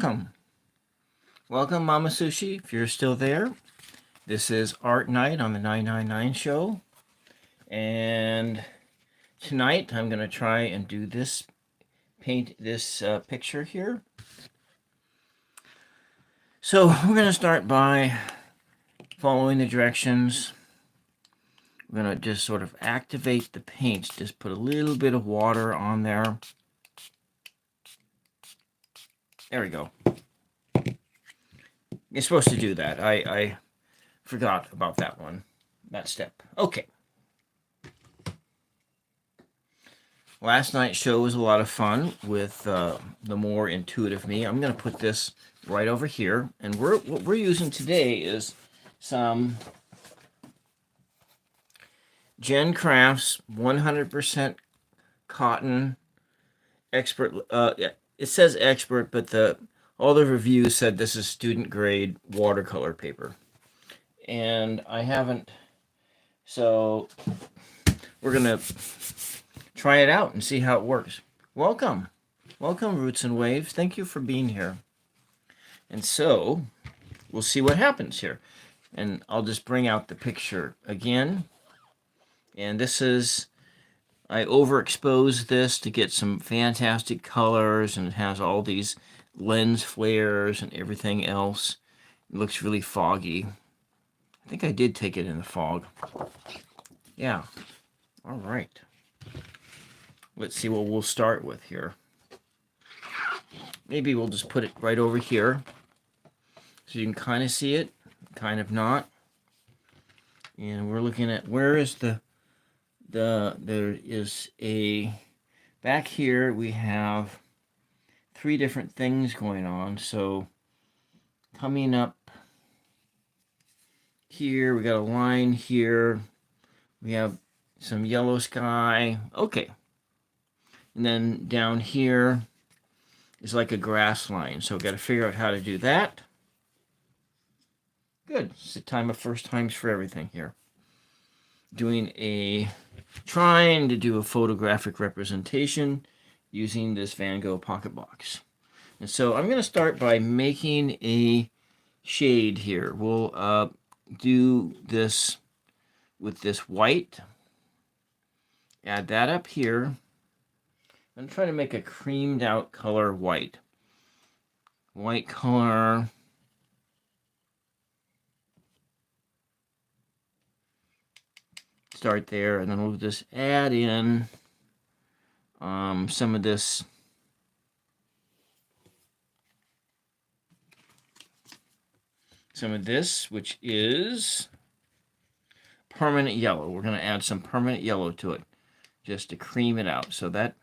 welcome. Welcome, Mama Sushi, if you're still there. This is Art Night on the 999 show. And tonight I'm going to try and do this, paint this picture here. So we're going to start by following the directions. We're going to just sort of activate the paints. Just put a little bit of water on there. There we go. You're supposed to do that. I forgot about that step. Okay. Last night's show was a lot of fun with the more intuitive me. I'm going to put this right over here. And what we're using today is some Jen Crafts 100% cotton expert. It says expert, but all the reviews said this is student grade watercolor paper. And I haven't, so we're going to try it out and see how it works. Welcome. Welcome, Roots and Waves. Thank you for being here. And so we'll see what happens here. And I'll just bring out the picture again. And this is, I overexposed this to get some fantastic colors, and it has all these lens flares and everything else. It looks really foggy. I think I did take it in the fog. Yeah. All right. Let's see what we'll start with here. Maybe we'll just put it right over here so you can kind of see it, kind of not. And we're looking at where is there is a, back here we have 3 different things going on. So coming up here, we got a line here. We have some yellow sky. Okay. And then down here is like a grass line. So we've got to figure out how to do that. Good. It's the time of first times for everything here. Trying to do a photographic representation using this Van Gogh pocket box. And so I'm going to start by making a shade here. We'll do this with this white. Add that up here. I'm trying to make a creamed out color white. White color. Start there, and then we'll just add in some of this which is permanent yellow. We're going to add some permanent yellow to it just to cream it out. So that,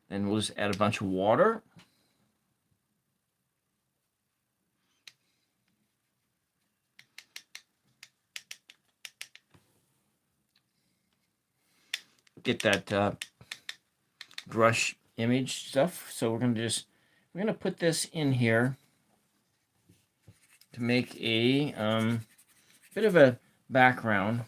then we'll just add a bunch of water. Get that brush image stuff. So we're going to put this in here to make a bit of a background.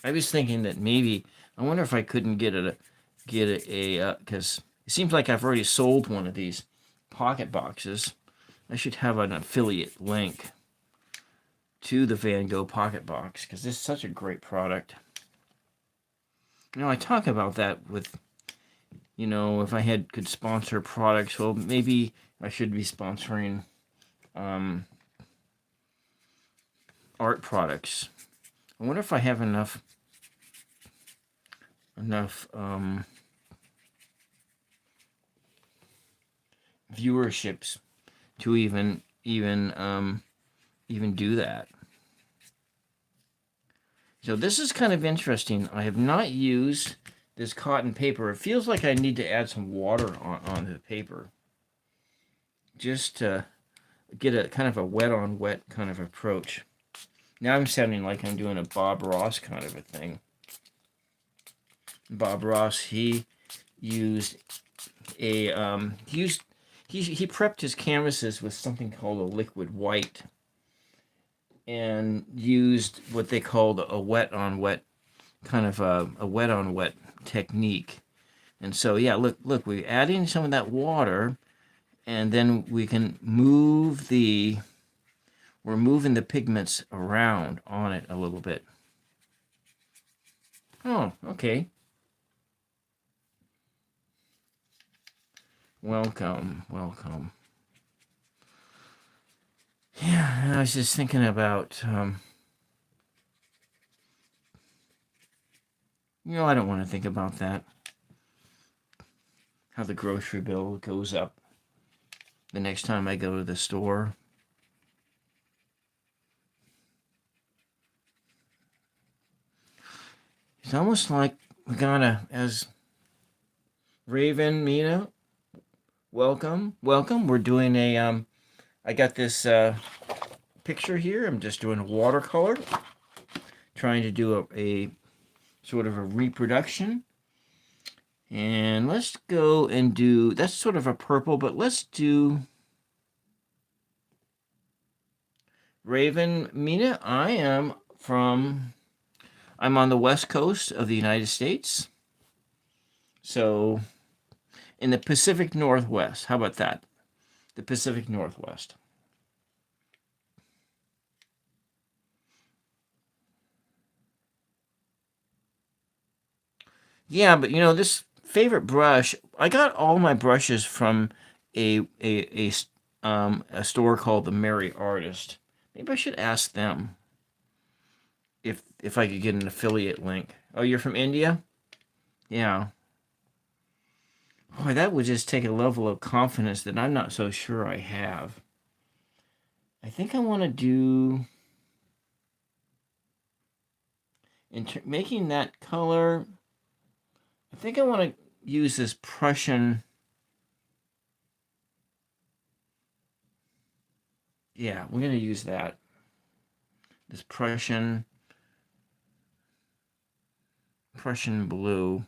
I was thinking that maybe, I wonder if I couldn't get a because it seems like I've already sold one of these pocket boxes. I should have an affiliate link to the Van Gogh pocket box, because this is such a great product. I talk about that with, if I could sponsor products, well, maybe I should be sponsoring art products. I wonder if I have enough viewerships to even do that. So this is kind of interesting. I have not used this cotton paper. It feels like I need to add some water on the paper, just to get a kind of a wet on wet kind of approach. Now I'm sounding like I'm doing a Bob Ross kind of a thing. Bob Ross, he used he prepped his canvases with something called a liquid white, and used what they called a wet on wet kind of a wet on wet technique. And so, yeah, look, we're adding some of that water, and then we can move we're moving the pigments around on it a little bit. Oh, okay. Welcome, welcome. Yeah, I was just thinking about, I don't want to think about that. How the grocery bill goes up the next time I go to the store. It's almost like we gotta, as Raven, Mina, welcome, welcome. We're doing I got this picture here. I'm just doing a watercolor, trying to do a sort of a reproduction. And let's go and do, that's sort of a purple, but let's do Raven, Mina. I'm on the west coast of the United States. So in the Pacific Northwest. How about that? The Pacific Northwest. Yeah, but this favorite brush, I got all my brushes from a store called the Merry Artist. Maybe I should ask them if I could get an affiliate link. Oh, you're from India? Yeah. Boy, that would just take a level of confidence that I'm not so sure I have. I think I want to do making that color. I think I want to use this Prussian. Yeah, we're going to use that. This Prussian blue.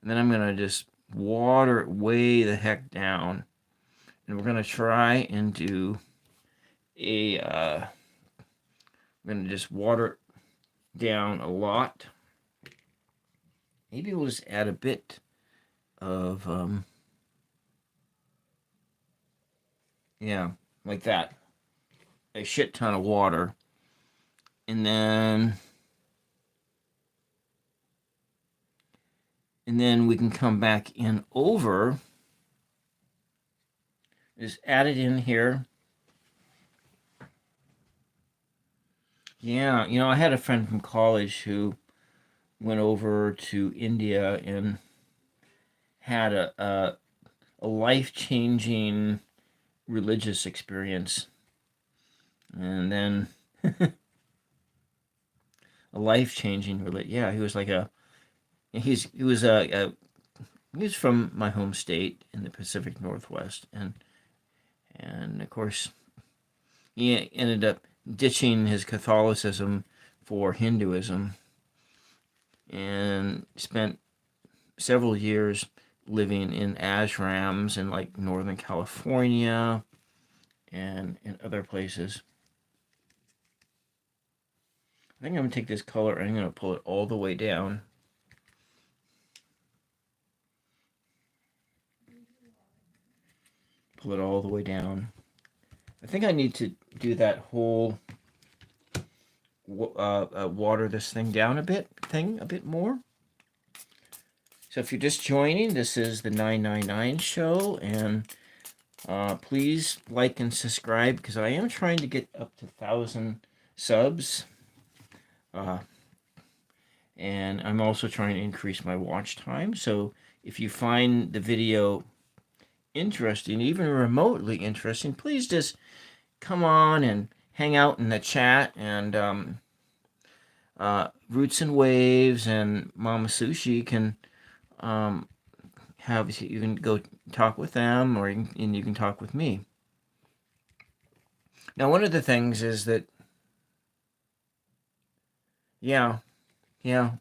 And then I'm going to just water it way the heck down. And we're going to try and do I'm going to just water it down a lot. Maybe we'll just add a bit of, yeah, like that. A shit ton of water. And then we can come back in over, just add it in here. Yeah, I had a friend from college who went over to India and had a life-changing religious experience. And then a life-changing religion. Yeah, he was like he was from my home state in the Pacific Northwest, and of course he ended up ditching his Catholicism for Hinduism and spent several years living in ashrams in like Northern California and in other places. I think I'm going to take this color and I'm going to pull it all the way down. Pull it all the way down. I think I need to do that whole water this thing down a bit more. So if you're just joining, this is the 999 show, and please like and subscribe because I am trying to get up to 1,000 subs. And I'm also trying to increase my watch time. So if you find the video interesting, even remotely interesting, please just come on and hang out in the chat. And Roots and Waves and Mama Sushi can you can go talk with them, or you can talk with me. Now, one of the things is that, yeah. And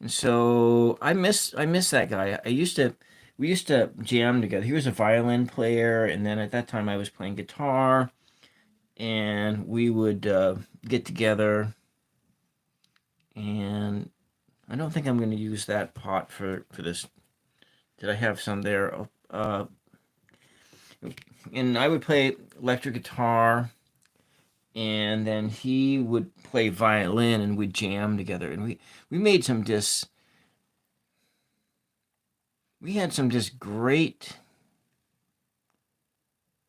so I miss that guy. We used to jam together. He was a violin player, and then at that time I was playing guitar, and we would get together. And I don't think I'm going to use that pot for this. Did I have some there? And I would play electric guitar, and then he would play violin, and we'd jam together. And we made some just we had some just great.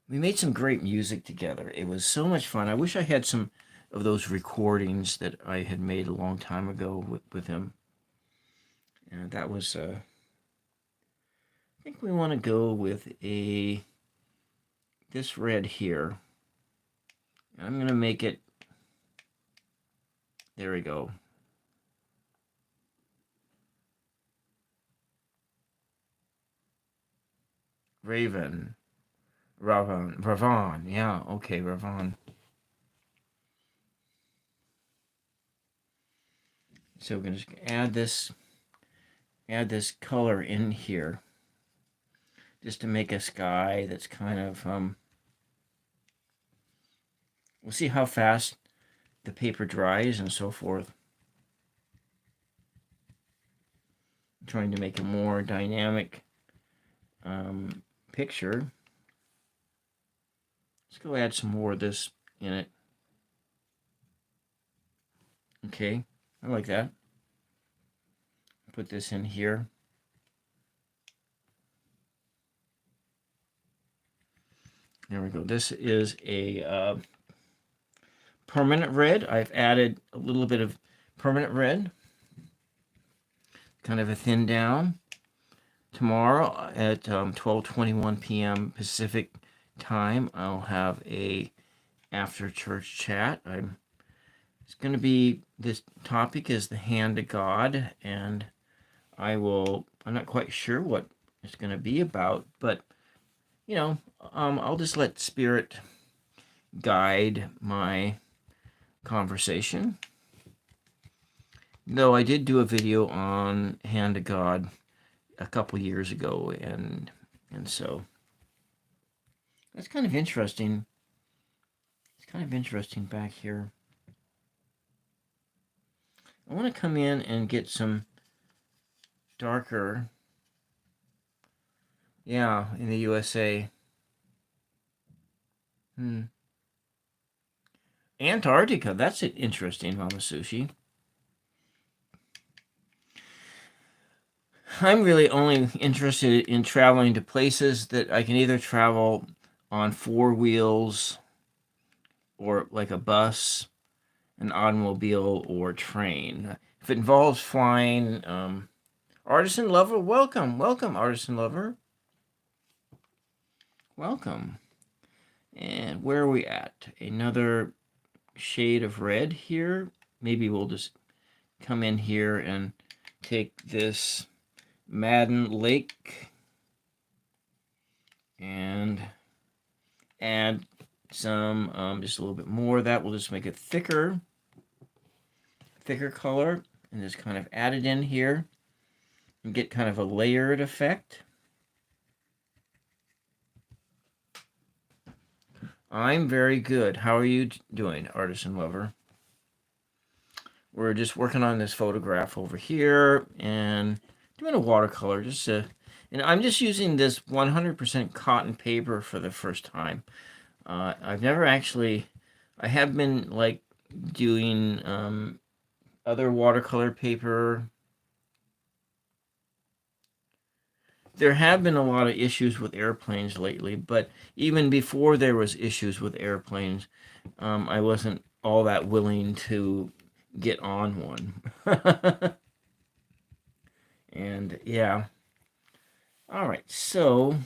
We made some great music together. It was so much fun. I wish I had some of those recordings that I had made a long time ago with him. And that was, I think we want to go with this red here. I'm going to make it, there we go. Raven. Ravon. Yeah, okay, Ravon. So we're going to just add this color in here, just to make a sky that's kind of, we'll see how fast the paper dries and so forth. I'm trying to make a more dynamic picture. Let's go add some more of this in it. Okay, I like that. Put this in here. There we go. This is a permanent red. I've added a little bit of permanent red, kind of a thin down. Tomorrow at 12:21 p.m. Pacific time, I'll have a after church chat. It's going to be, this topic is the hand of God, and I'm not quite sure what it's going to be about, but you know, I'll just let Spirit guide my conversation. Though I did do a video on hand of God a couple years ago, and so that's kind of interesting. It's kind of interesting back here. I want to come in and get some darker, yeah, in the USA. Antarctica, that's interesting, Mama Sushi. I'm really only interested in traveling to places that I can either travel on 4 wheels, or like a bus, an automobile, or train. If it involves flying, Artisan Lover, welcome, Artisan Lover. Welcome. And where are we at? Another shade of red here. Maybe we'll just come in here and take this Madden Lake and add some, just a little bit more of that. We'll just make it thicker color, and just kind of add it in here and get kind of a layered effect. I'm very good. How are you doing, Artisan Lover? We're just working on this photograph over here and doing a watercolor. And I'm just using this 100% cotton paper for the first time. I've never actually, I have been like doing other watercolor paper. There have been a lot of issues with airplanes lately, but even before there was issues with airplanes, I wasn't all that willing to get on one. And yeah. All right, so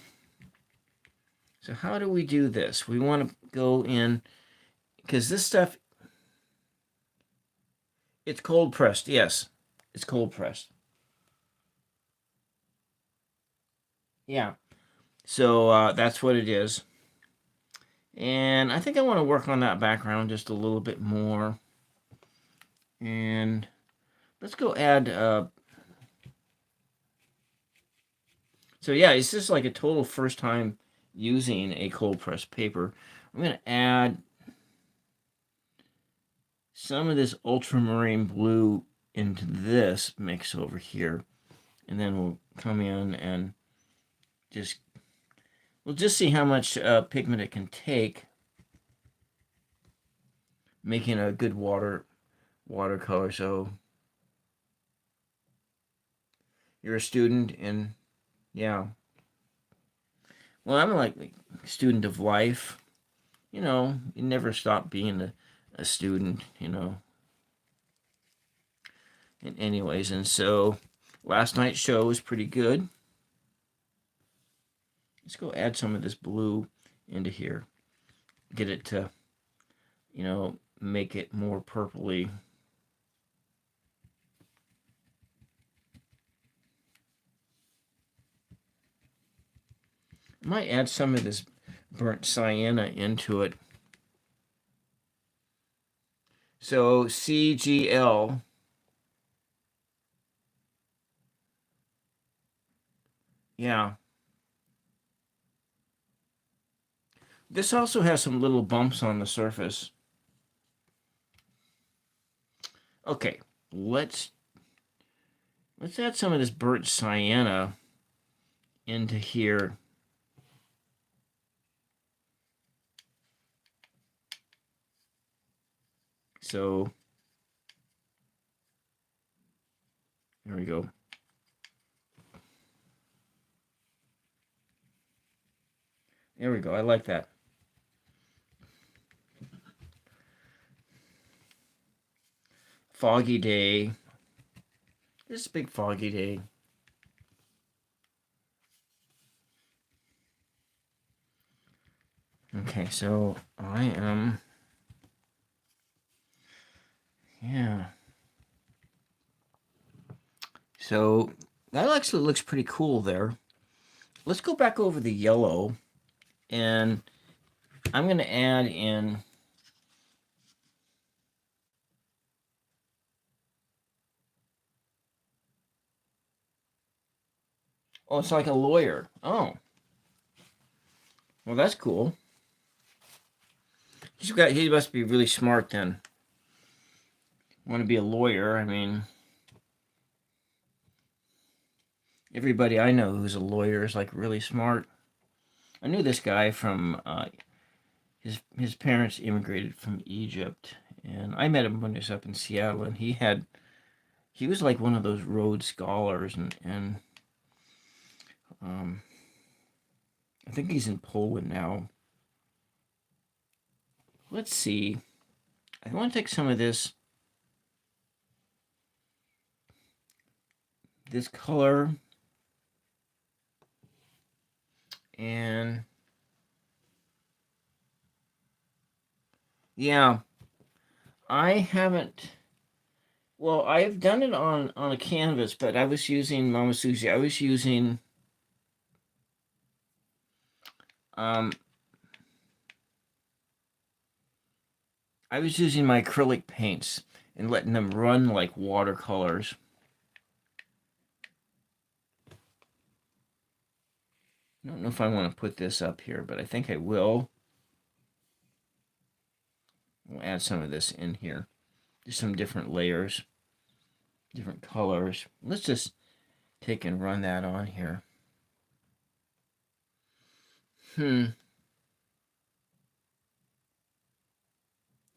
how do we do this? We want to go in, because this stuff, it's cold pressed. Yes, it's cold pressed. Yeah, so that's what it is. And I think I want to work on that background just a little bit more. And let's go add, so yeah, it's just like a total first time using a cold pressed paper. I'm going to add some of this ultramarine blue into this mix over here, and then we'll come in and we'll just see how much pigment it can take, making a good watercolor. So you're a student, and yeah, well, I'm like a student of life. You know, you never stop being a student, you know. And anyways, and so last night's show was pretty good. Let's go add some of this blue into here. Get it to, you know, make it more purpley. I might add some of this burnt sienna into it. So CGL. Yeah. This also has some little bumps on the surface. Okay, let's add some of this burnt sienna into here. So there we go. There we go. I like that. Foggy day. This is a big foggy day. Okay, so I am, yeah. So that actually looks pretty cool there. Let's go back over the yellow, and I'm going to add in oh, it's like a lawyer. Oh. Well, that's cool. He must be really smart then. Want to be a lawyer? I mean, everybody I know who's a lawyer is like really smart. I knew this guy from his parents immigrated from Egypt, and I met him when he was up in Seattle, and he was like one of those Rhodes scholars, and I think he's in Poland now. Let's see. I want to take some of this color, and yeah, I haven't. Well, I've done it on a canvas, but I was using Mama Susie. I was using um my acrylic paints and letting them run like watercolors. I don't know if I want to put this up here, but I think I will. We'll add some of this in here. Just some different layers, different colors. Let's just take and run that on here.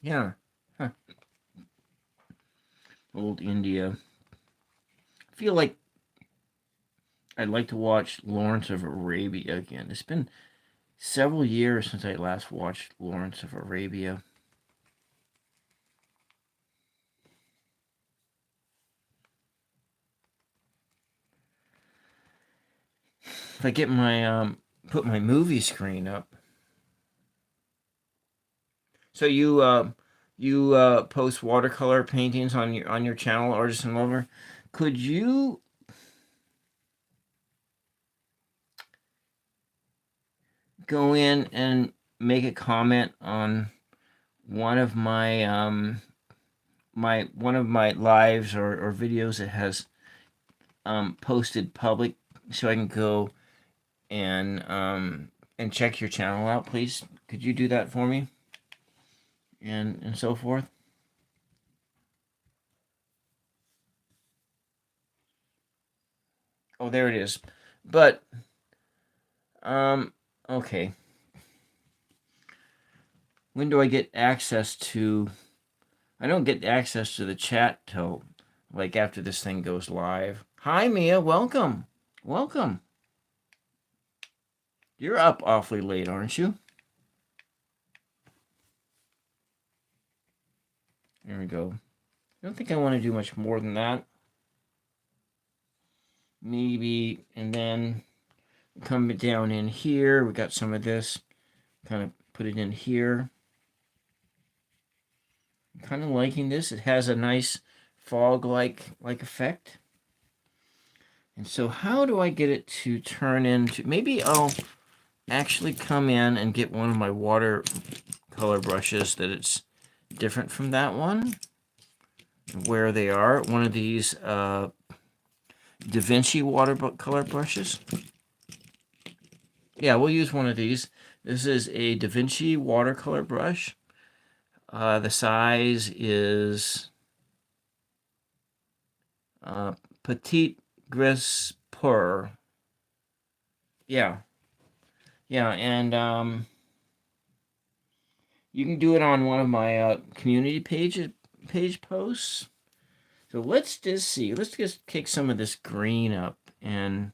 Yeah. Huh. Old India. I feel like I'd like to watch Lawrence of Arabia again. It's been several years since I last watched Lawrence of Arabia. If I get my put my movie screen up. So you post watercolor paintings on your channel, Artisan Lover. Could you go in and make a comment on one of my one of my lives or videos that has posted public, so I can go and check your channel out, please? Could you do that for me? And so forth. Oh, there it is. But, okay. When do I get access to... I don't get access to the chat till, like, after this thing goes live. Hi, Mia. Welcome. Welcome. You're up awfully late, aren't you? There we go. I don't think I want to do much more than that. Maybe, and then come down in here. We got some of this. Kind of put it in here. I'm kind of liking this. It has a nice fog-like effect. And so how do I get it to turn into... Maybe I'll actually come in and get one of my watercolor brushes that it's different from that one. Where they are. One of these Da Vinci watercolor brushes. Yeah, we'll use one of these. This is a Da Vinci watercolor brush. The size is Petite Gris Pur. Yeah. Yeah, and you can do it on one of my community page posts. So let's just see. Let's just kick some of this green up and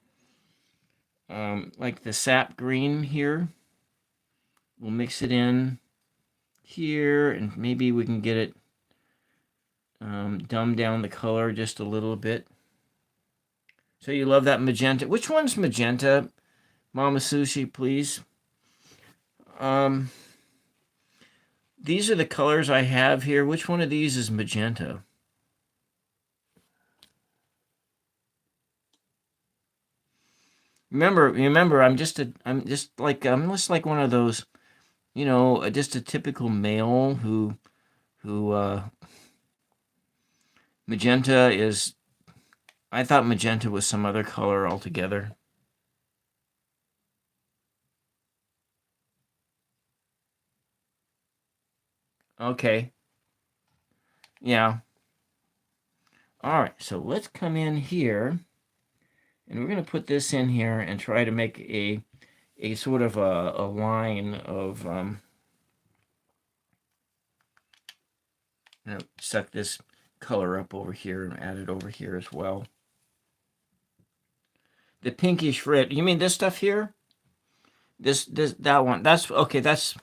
like the sap green here. We'll mix it in here, and maybe we can get it dumb down the color just a little bit. So you love that magenta. Which one's magenta? Mama Sushi, please. These are the colors I have here. Which one of these is magenta? Remember, I'm just like one of those, you know, just a typical male who magenta is... I thought magenta was some other color altogether. Okay. Yeah. All right, so let's come in here, and we're going to put this in here and try to make a sort of a line of... I'm going to suck this color up over here and add it over here as well. The pinkish red. You mean this stuff here? That one. That's okay. That's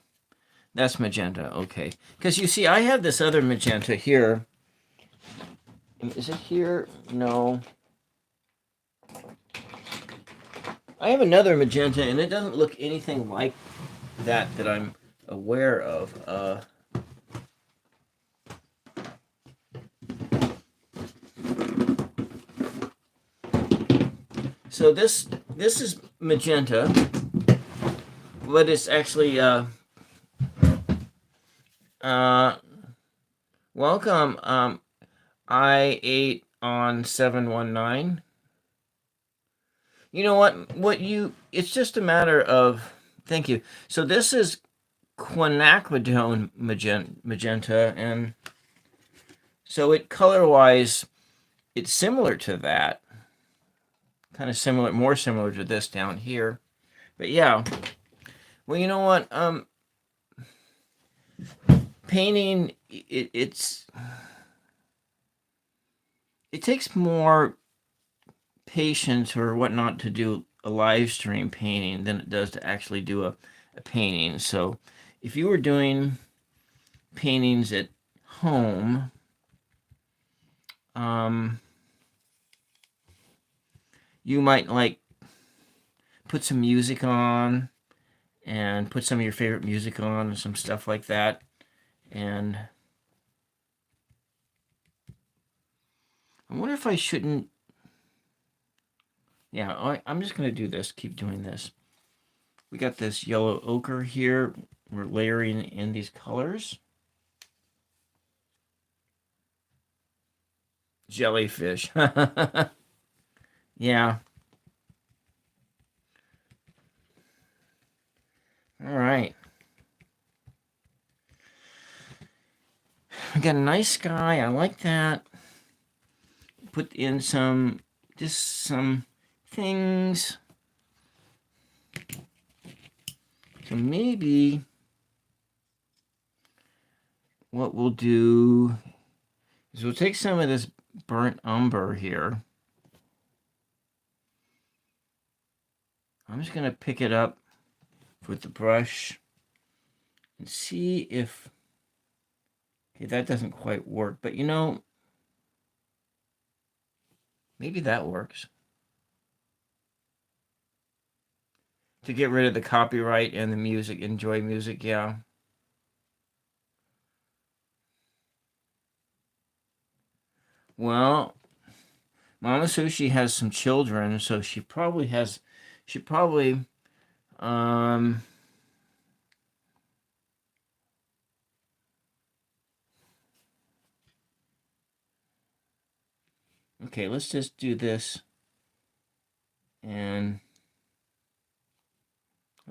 magenta. Okay. Because you see, I have this other magenta here. Is it here? No. I have another magenta, and it doesn't look anything like that I'm aware of. So this is magenta, but it's actually welcome. I ate on 719. You know what? It's just a matter of... Thank you. So this is quinacridone magenta, and so it color-wise, it's similar to that. Kind of similar, more similar to this down here. But yeah. Well, you know what? Painting, it takes more patience or whatnot to do a live stream painting than it does to actually do a painting. So if you were doing paintings at home, you might like put some music on and put some of your favorite music on and some stuff like that. And I wonder if I shouldn't... Yeah, I'm just going to do this. Keep doing this. We got this yellow ochre here. We're layering in these colors. Jellyfish. Yeah. All right. We got a nice sky. I like that. Put in some things. So maybe what we'll do is we'll take some of this burnt umber here. I'm just going to pick it up with the brush and see if, okay, that doesn't quite work, but you know, maybe that works. To get rid of the copyright and the music, enjoy music, yeah. Well, Mama Sushi has some children, so she probably, um, okay, let's just do this. And,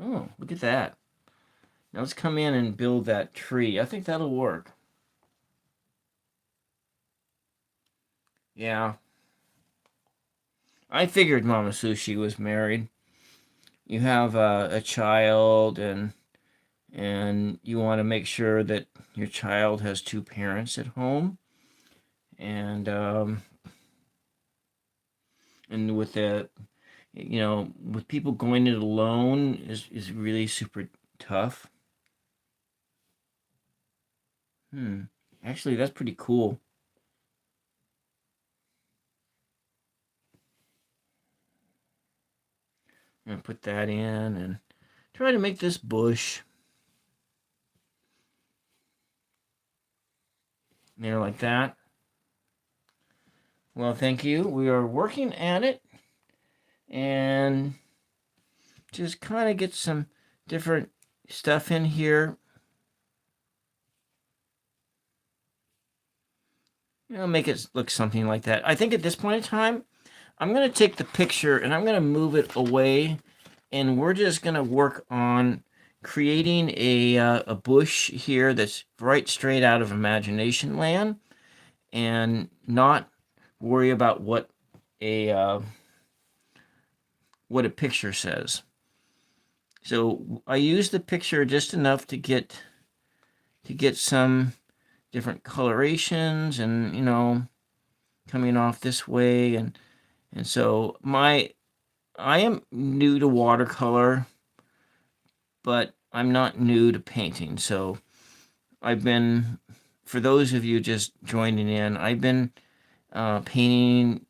oh, look at that. Now let's come in and build that tree. I think that'll work. Yeah. I figured Mama Sushi was married. You have a child, and you want to make sure that your child has two parents at home. And with the, with people going it alone is really super tough. Actually, that's pretty cool. I'm gonna put that in and try to make this bush there like that. Well, thank you. We are working at it, and just kind of get some different stuff in here. Make it look something like that. I think at this point in time, I'm going to take the picture and I'm going to move it away, and we're just going to work on creating a bush here that's right straight out of Imagination Land, and not worry about what a picture says. So I use the picture just enough to get some different colorations, and coming off this way, and so I am new to watercolor, but I'm not new to painting. So I've been, for those of you just joining in, I've been painting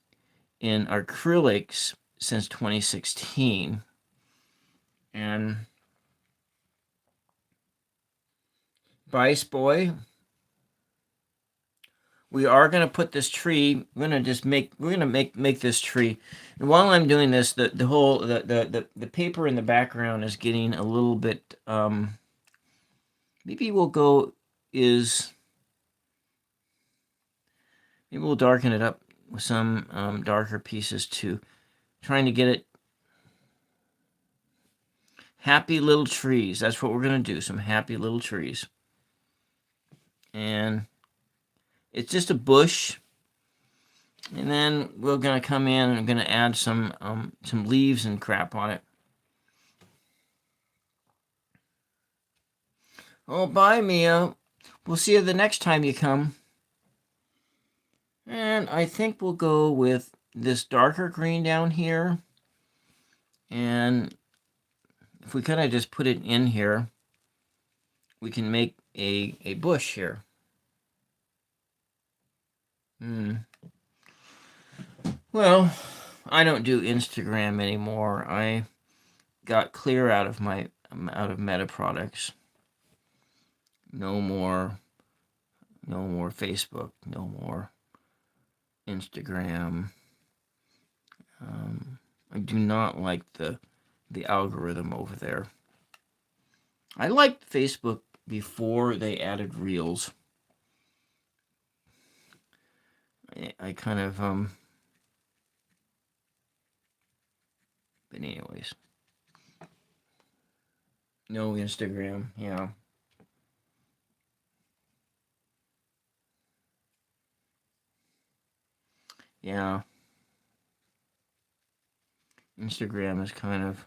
in acrylics since 2016. And Bryce Boy, we are going to put this tree, we're going to make this tree. And while I'm doing this, the whole, the paper in the background is getting a little bit, maybe we'll go is, maybe we'll darken it up with some darker pieces too. Trying to get it happy little trees. That's what we're going to do, some happy little trees. And it's just a bush. And then we're going to come in and I'm going to add some leaves and crap on it. Oh, bye, Mia. We'll see you the next time you come. And I think we'll go with this darker green down here. And if we kind of just put it in here, we can make a bush here. Well, I don't do Instagram anymore. I got clear out of Meta products. No more Facebook, no more Instagram. I do not like the algorithm over there. I liked Facebook before they added Reels. I kind of but anyways, no Instagram. Yeah. Yeah. Instagram is kind of...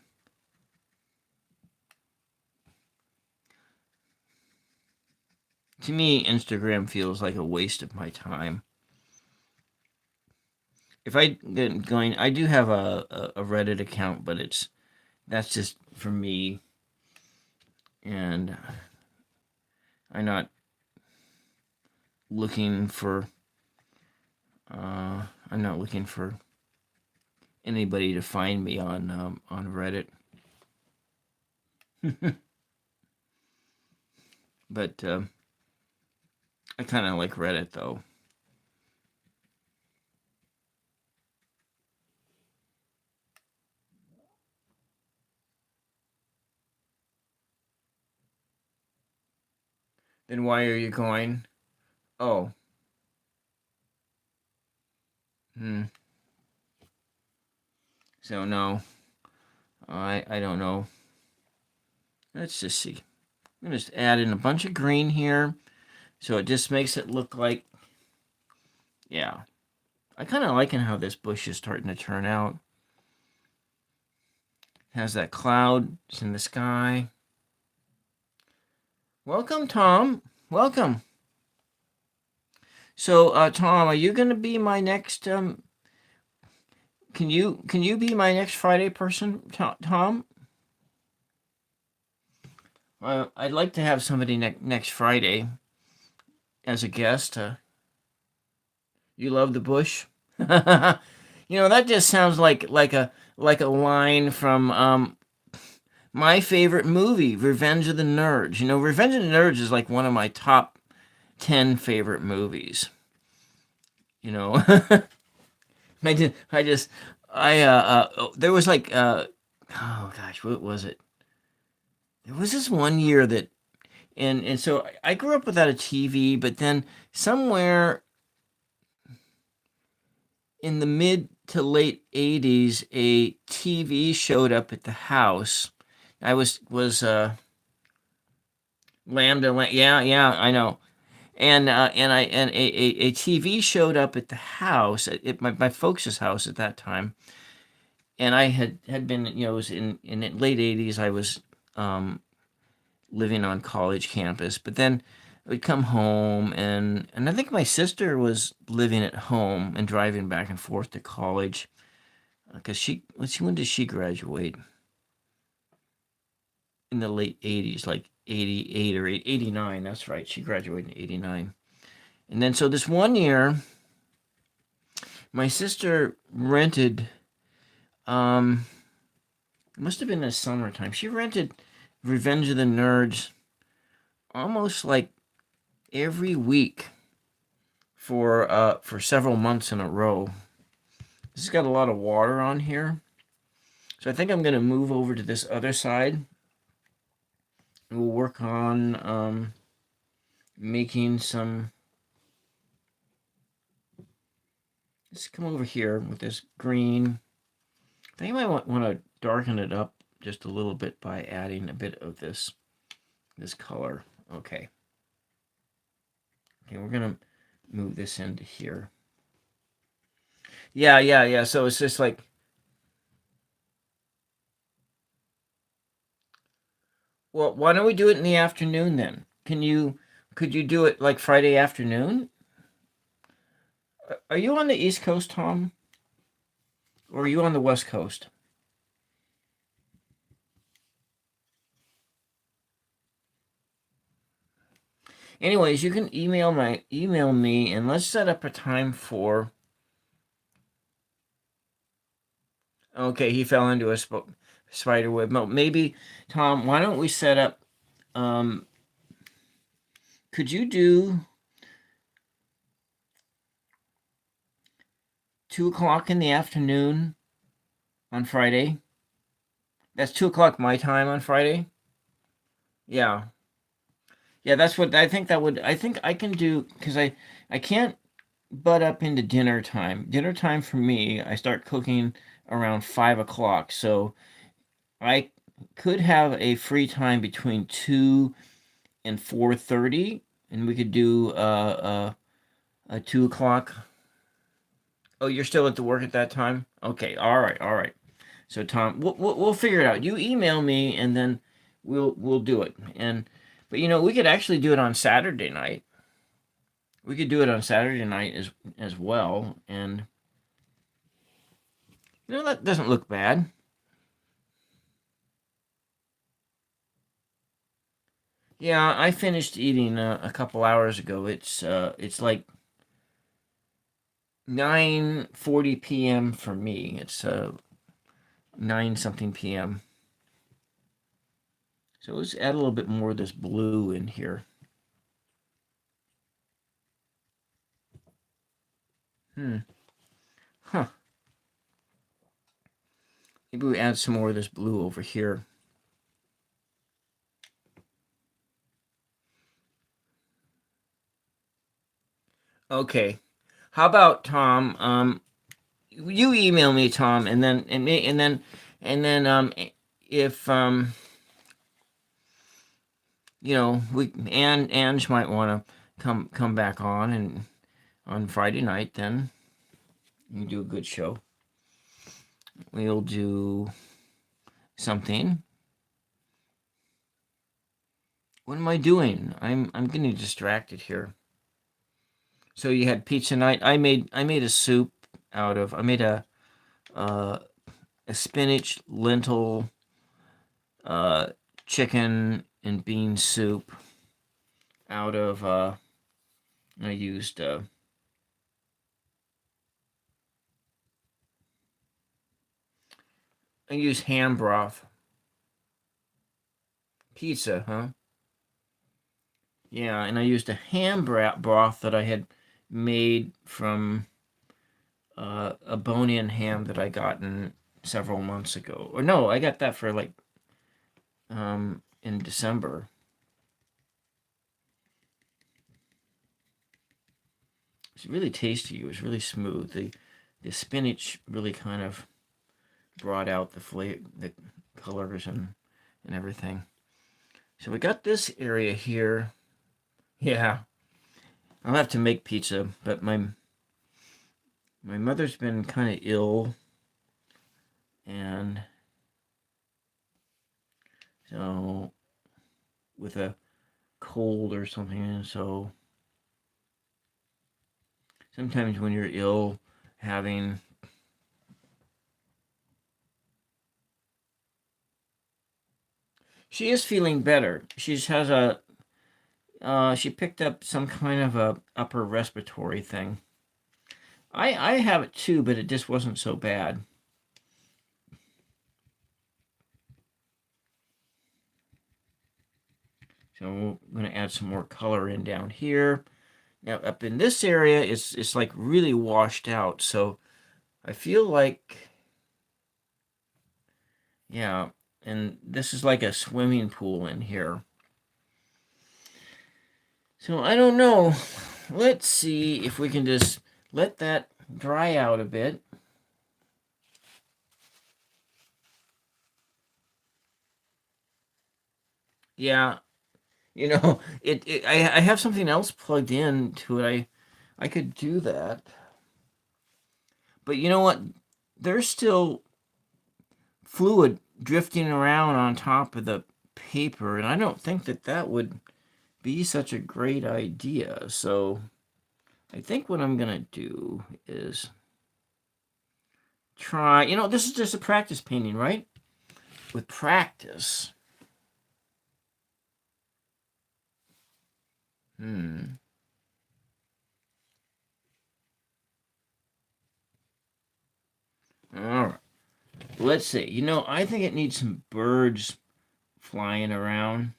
To me, Instagram feels like a waste of my time. If I get going, I do have a Reddit account, but that's just for me, and I'm not looking for I'm not looking for anybody to find me on Reddit. But I kind of like Reddit though. Then why are you going? Oh, hmm. So no, I don't know. Let's just see. I'm gonna just add in a bunch of green here, so it just makes it look like, yeah. I kind of liking how this bush is starting to turn out. Has that cloud in the sky. Welcome, Tom. Welcome. So, Tom, are you gonna be my next? Can you be my next Friday person, Tom? I'd like to have somebody next Friday as a guest. You love the bush? That just sounds like a line from my favorite movie, Revenge of the Nerds. Revenge of the Nerds is like one of my top 10 favorite movies. You know, there was like, oh gosh, what was it? There was this one year that, and so I grew up without a TV, but then somewhere in the mid to late 80s, a TV showed up at the house. I was Lambda, yeah, I know. And a TV showed up at the house, at my folks' house at that time. And I had been, it was in the late 80s. I was living on college campus, but then I'd come home, and I think my sister was living at home and driving back and forth to college, because let's see, when did she graduate? In the late 80s, like 88 or 89. That's right. She graduated in 89. And then so this one year, my sister rented, it must have been the summertime. She rented Revenge of the Nerds almost like every week for several months in a row. This has got a lot of water on here. So I think I'm going to move over to this other side. We'll work on making some... Let's come over here with this green. I think I might want to darken it up just a little bit by adding a bit of this color. Okay. Okay, we're going to move this into here. Yeah. So it's just like... Well, why don't we do it in the afternoon then? Could you do it like Friday afternoon? Are you on the East Coast, Tom? Or are you on the West Coast? Anyways, you can email me, and let's set up a time for... Okay, he fell into a spider web. Maybe, Tom, why don't we set up... Could you do 2 o'clock in the afternoon on Friday? That's 2 o'clock my time on Friday. Yeah. Yeah, that's what I think. I think I can do, because I can't butt up into dinner time. Dinner time for me, I start cooking around 5 o'clock. So I could have a free time between 2 and 4:30, and we could do a 2 o'clock. Oh, you're still at the work at that time? Okay, all right. So Tom, we'll figure it out. You email me, and then we'll do it. But we could actually do it on Saturday night. We could do it on Saturday night as well, and that doesn't look bad. Yeah, I finished eating a couple hours ago. It's like 9:40 p.m. for me. It's 9 something p.m. So let's add a little bit more of this blue in here. Huh. Maybe we add some more of this blue over here. Okay. How about Tom? You email me, Tom, and then if we Ange might want to come back on and on Friday night, then you do a good show. We'll do something. What am I doing? I'm getting distracted here. So you had pizza night. I made a soup out of. I made a spinach lentil chicken and bean soup out of. I used ham broth. Pizza, huh? Yeah, and I used a ham broth that I had made from a bone-in ham that I gotten several months ago. Or no, I got that for like in December. It's really tasty. It was really smooth. The spinach really kind of brought out the flavor, the colors and everything. So we got this area here. Yeah, I'll have to make pizza, but my mother's been kind of ill, and so with a cold or something, and so sometimes when you're ill, having she is feeling better. She picked up some kind of a upper respiratory thing. I have it too, but it just wasn't so bad. So I'm going to add some more color in down here. Now up in this area, it's like really washed out. So I feel like, yeah, and this is like a swimming pool in here. So I don't know. Let's see if we can just let that dry out a bit. Yeah, I have something else plugged in to it. I could do that. But you know what? There's still fluid drifting around on top of the paper, and I don't think that would be such a great idea. So I think what I'm gonna do is try. This is just a practice painting, right? With practice. Hmm. All right. Let's see. I think it needs some birds flying around.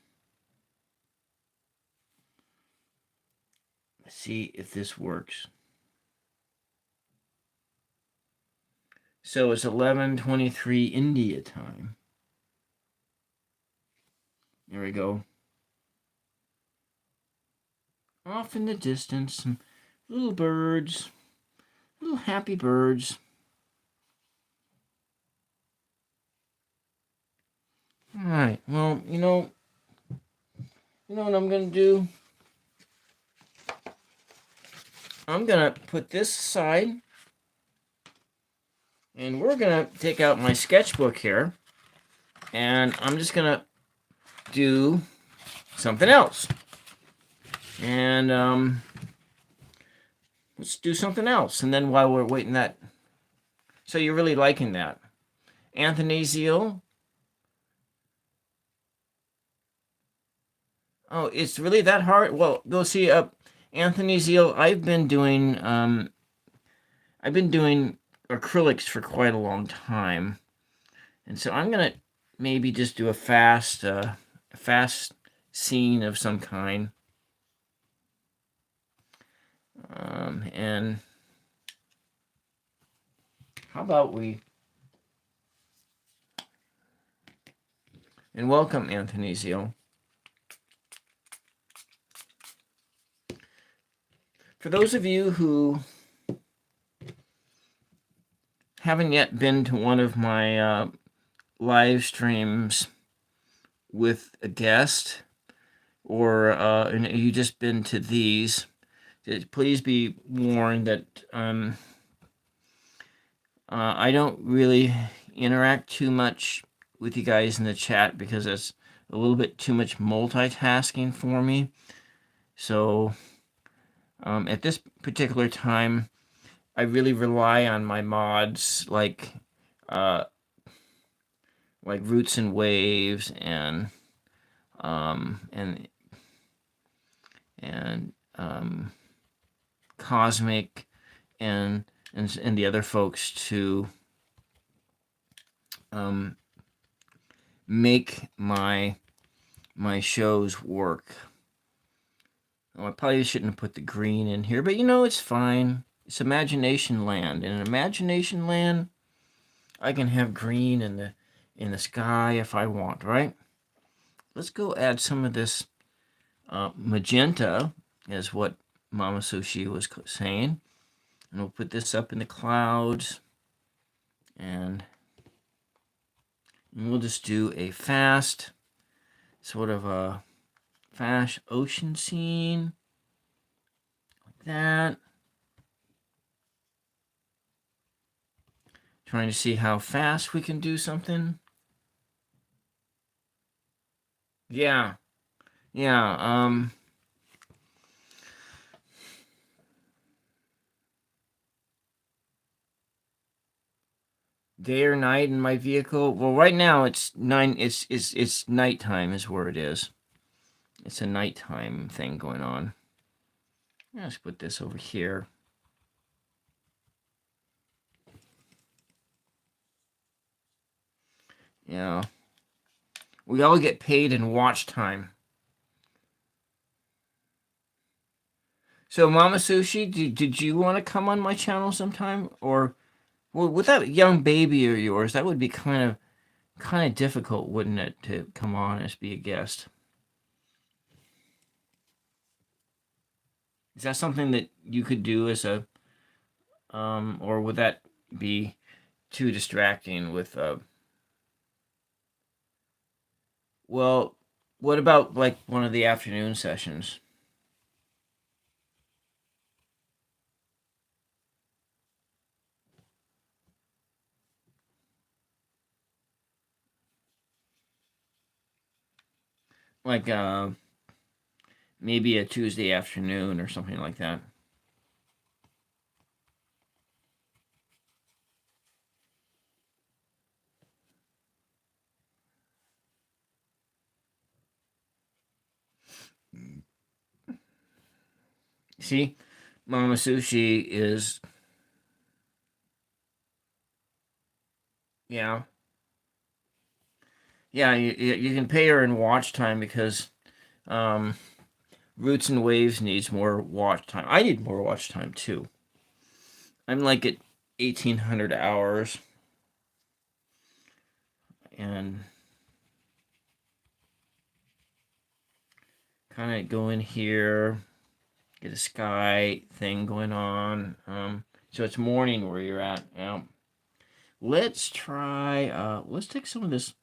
Let's see if this works. So it's 11:23 India time. There we go. Off in the distance, some little birds, little happy birds. All right. Well, what I'm gonna do? I'm gonna put this aside, And we're going to take out my sketchbook here, and I'm just going to do something else. And let's do something else. And then while we're waiting that... So you're really liking that. Anthony Zeal. Oh, it's really that hard? Well, go see Anthony Zeal. I've been doing acrylics for quite a long time. And so I'm going to maybe just do a fast scene of some kind. And how about we... And welcome, Anthony Zeal. For those of you who haven't yet been to one of my live streams with a guest, or you just been to these, please be warned that I don't really interact too much with you guys in the chat because it's a little bit too much multitasking for me. So at this particular time, I really rely on my mods like Roots and Waves and Cosmic and the other folks to make my shows work. Oh, I probably shouldn't have put the green in here, but it's fine. It's Imagination Land. And in Imagination Land, I can have green in the sky if I want, right? Let's go add some of this magenta, is what Mama Sushi was saying. And we'll put this up in the clouds. And we'll just do a fast, sort of a fast ocean scene. Like that. Trying to see how fast we can do something. Yeah. Day or night in my vehicle? Well, right now it's nighttime is where it is. It's a nighttime thing going on. Let's put this over here. Yeah. We all get paid in watch time. So, Mama Sushi, did you want to come on my channel sometime? Or, well, with that young baby of yours, that would be kind of difficult, wouldn't it, to come on as be a guest? Is that something that you could do as a, or would that be too distracting with, well, what about like one of the afternoon sessions? Like, maybe a Tuesday afternoon or something like that. See, Mama Sushi is, yeah. Yeah, you can pay her in watch time because Roots and Waves needs more watch time. I need more watch time too. I'm like at 1,800 hours. And kind of go in here, get a sky thing going on. So it's morning where you're at. Let's try, let's take some of this.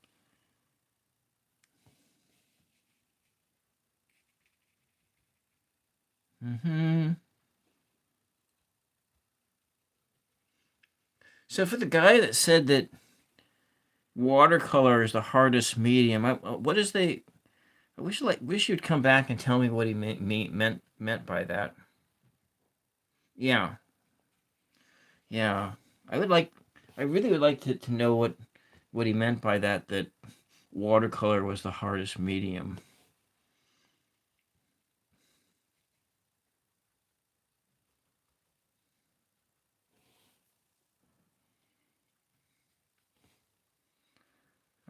So for the guy that said that watercolor is the hardest medium, what is they? I wish you'd come back and tell me what he meant by that. Yeah, yeah. I would like, I really would like to know what he meant by that. That watercolor was the hardest medium.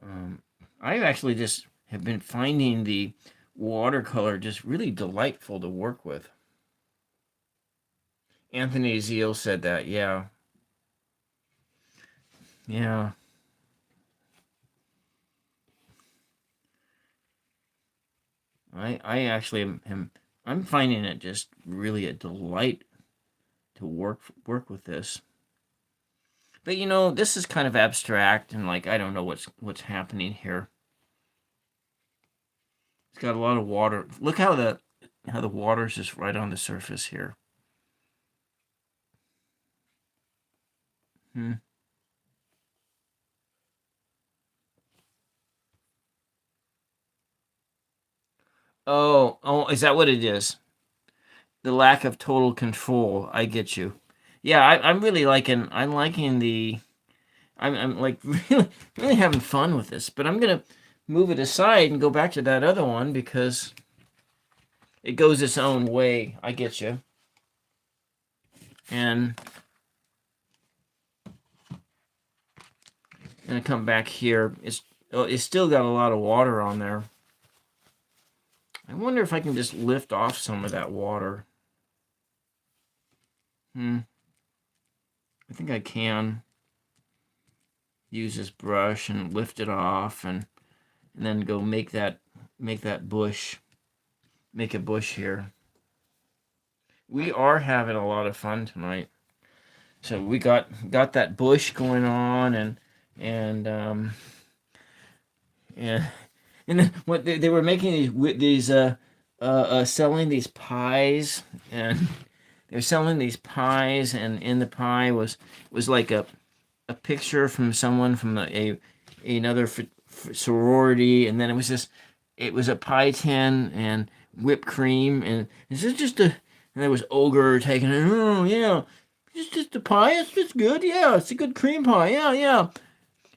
Um, I actually just have been finding the watercolor just really delightful to work with. Anthony Zeal said that. Yeah, yeah. I actually I'm finding it just really a delight to work with this. But this is kind of abstract and like I don't know what's happening here. It's got a lot of water. Look how the water's just right on the surface here. Hmm. Oh, is that what it is? The lack of total control. I get you. Yeah, I'm liking the I'm like really having fun with this, but I'm gonna move it aside and go back to that other one because it goes its own way. I get you. And gonna come back here. It's still got a lot of water on there. I wonder if I can just lift off some of that water. I think I can use this brush and lift it off and then go make that bush. Make a bush here. We are having a lot of fun tonight. So we got that bush going on and and then what they were making these selling these pies and they're selling these pies and in the pie was like a picture from someone from another sorority and then it was a pie tin and whipped cream and is this just a and there was ogre taking it. Oh yeah, it's just a pie. It's good. Yeah, it's a good cream pie. Yeah, yeah.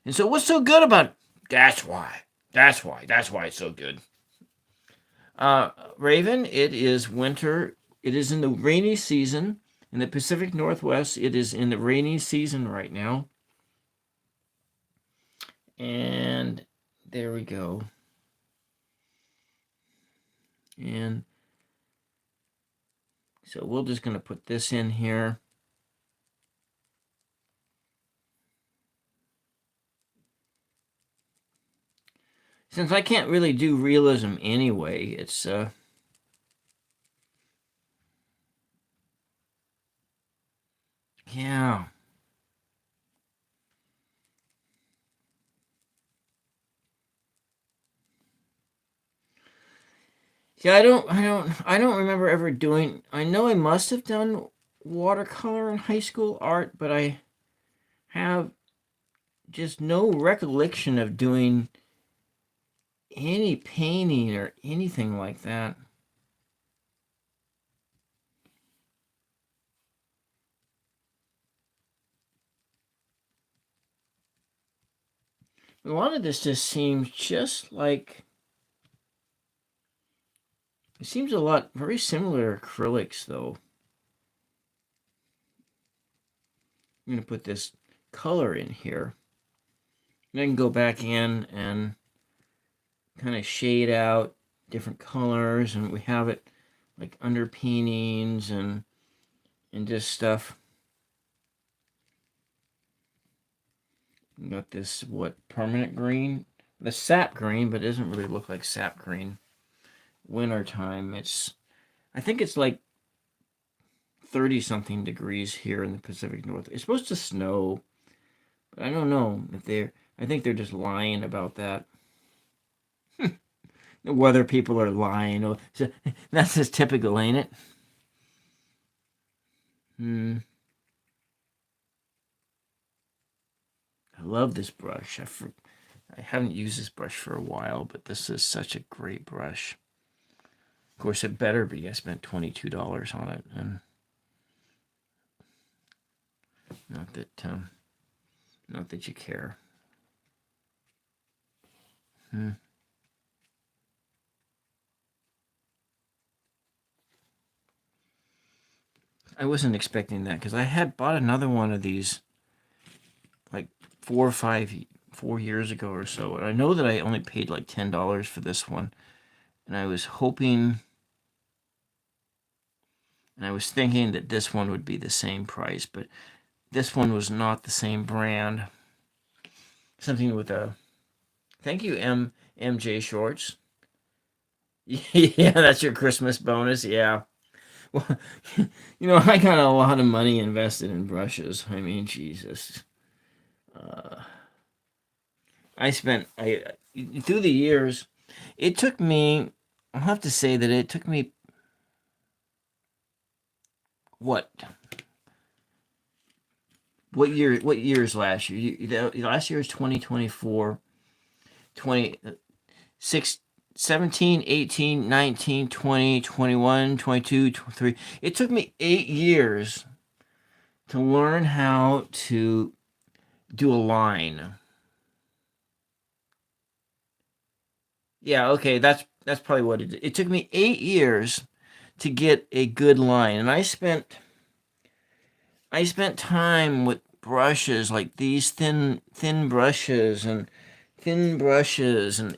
And so what's so good about it? That's why. That's why it's so good. Raven, it is winter. It is in the rainy season. In the Pacific Northwest, it is in the rainy season right now. And there we go. And so we're just going to put this in here. Since I can't really do realism anyway, it's yeah. Yeah, I don't remember ever doing. I know I must have done watercolor in high school art, but I have just no recollection of doing any painting or anything like that. A lot of this just seems just like it seems a lot very similar to acrylics though. I'm gonna put this color in here. And I can go back in and kind of shade out different colors and we have it like underpaintings and just stuff. We got this permanent green, the sap green, but it doesn't really look like sap green. Winter time, I think it's like 30 something degrees here in the Pacific North. It's supposed to snow, but I don't know if I think they're just lying about that. The weather people are lying. Oh, that's just typical, ain't it? Hmm. love this brush. I haven't used this brush for a while, but this is such a great brush. Of course, it better be. I spent $22 on it, and not that you care. I wasn't expecting that because I had bought another one of these like 4 years ago or so, and I know that I only paid like $10 for this one, and I was hoping, and I was thinking that this one would be the same price, but this one was not the same brand. Something with a thank you, MJ Shorts. Yeah, that's your Christmas bonus. Yeah. Well, I got a lot of money invested in brushes. I mean, Jesus. Uh, I through the years, it took me. I'll have to say that it took me what? What year? What year is last year? Last year is 2024. 26, 17, 18, 19, 20, 21, 22, 23. It took me 8 years to learn how to do a line. Yeah, okay, that's probably what it did. It took me 8 years to get a good line, and I spent time with brushes like these thin brushes and thin brushes and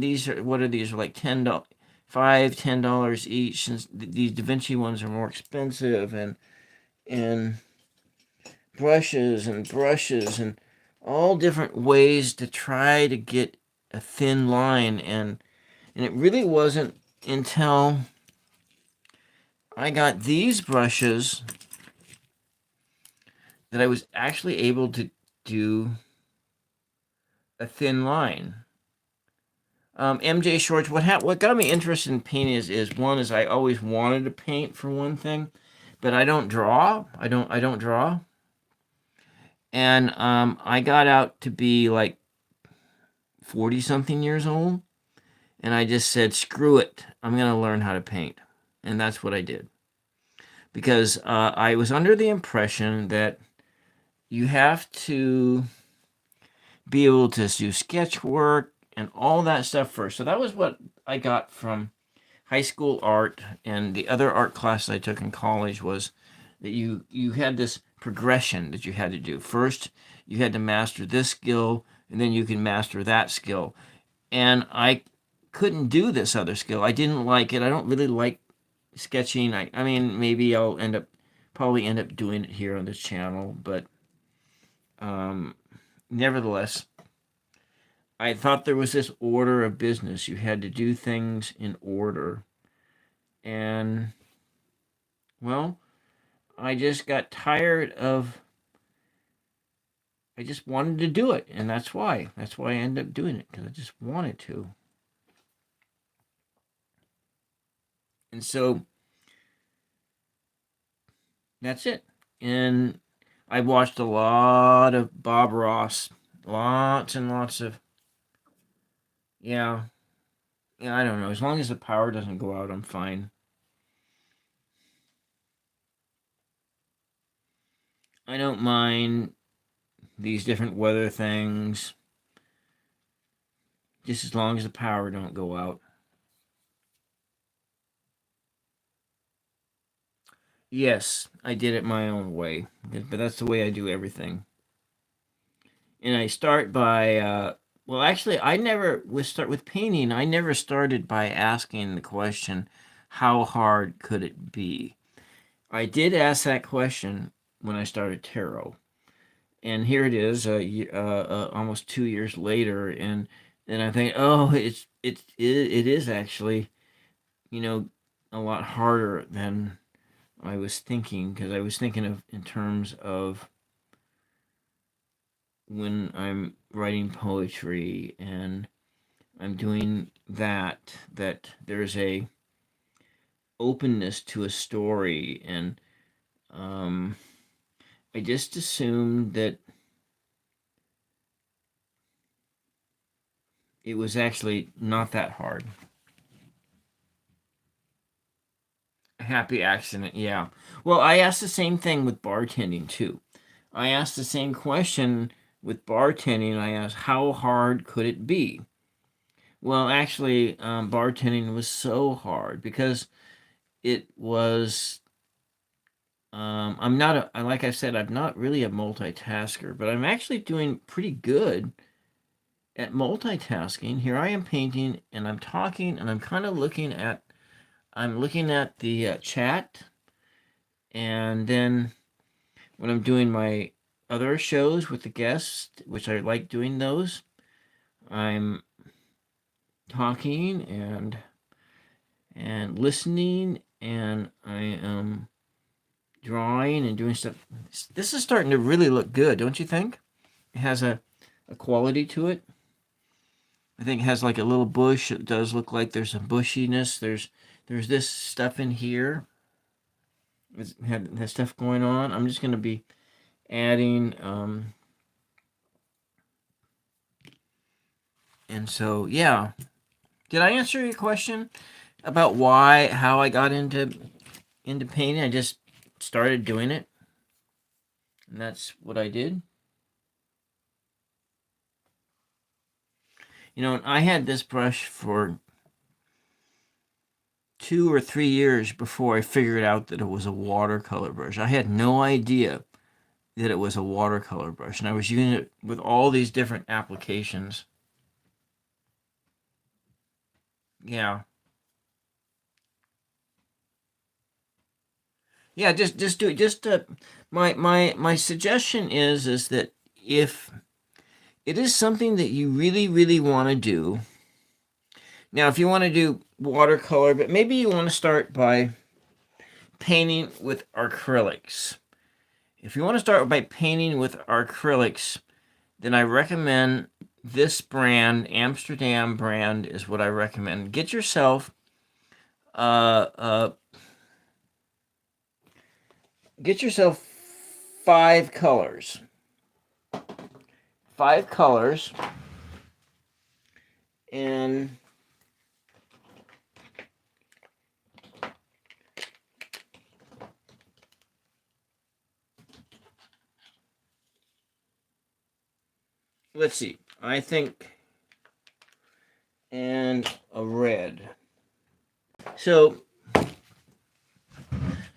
these are what are these are like $10, $5, $10 each, and these Da Vinci ones are more expensive, and brushes and all different ways to try to get a thin line, and it really wasn't until I got these brushes that I was actually able to do a thin line. MJ Shorts, what got me interested in painting is one is I always wanted to paint for one thing, but I don't draw. I don't draw, and I got out to be like 40 something years old, and I just said screw it, I'm gonna learn how to paint, and that's what I did because I was under the impression that you have to be able to do sketch work and all that stuff first. So that was what I got from high school art, and the other art class I took in college was that you had this progression that you had to do. First, you had to master this skill, and then you can master that skill. And I couldn't do this other skill. I didn't like it. I don't really like sketching. I mean, maybe I'll probably end up doing it here on this channel, but nevertheless, I thought there was this order of business. You had to do things in order. And, well, I just got tired of, I just wanted to do it. And that's why. That's why I ended up doing it, because I just wanted to. And so that's it. And I watched a lot of Bob Ross. Lots and lots of, yeah. Yeah, I don't know. As long as the power doesn't go out, I'm fine. I don't mind these different weather things, just as long as the power don't go out. Yes, I did it my own way, but that's the way I do everything. And I start by, well, actually, I never start with painting. I never started by asking the question, how hard could it be? I did ask that question when I started tarot, and here it is, almost 2 years later, and then I think, oh, it is actually, you know, a lot harder than I was thinking, because I was thinking of in terms of when I'm writing poetry and I'm doing that there's a openness to a story, and I just assumed that it was actually not that hard. Happy accident, yeah. Well, I asked the same thing with bartending too. I asked the same question with bartending. I asked, how hard could it be? Well, actually, bartending was so hard because it was. I'm not a, like I said, I'm not really a multitasker, but I'm actually doing pretty good at multitasking. Here I am painting and I'm talking and I'm kind of looking at the chat, and then when I'm doing my other shows with the guests, which I like doing those, I'm talking and listening, and I am drawing and doing stuff. This is starting to really look good, don't you think? It has a quality to it. I think it has like a little bush. It does look like there's some bushiness. There's this stuff in here. It has stuff going on. I'm just going to be adding, and so yeah. Did I answer your question about how I got into painting? I just started doing it, and that's what I did. You know, I had this brush for 2 or 3 years before I figured out that it was a watercolor brush. I had no idea that it was a watercolor brush, and I was using it with all these different applications. Yeah. Yeah, just do it. My suggestion is that if it is something that you really want to do. Now, if you want to do watercolor, but maybe you want to start by painting with acrylics. If you want to start by painting with acrylics, then I recommend this brand, Amsterdam brand, is what I recommend. Get yourself get yourself 5 colors. 5 colors, and let's see, I think, and a red. So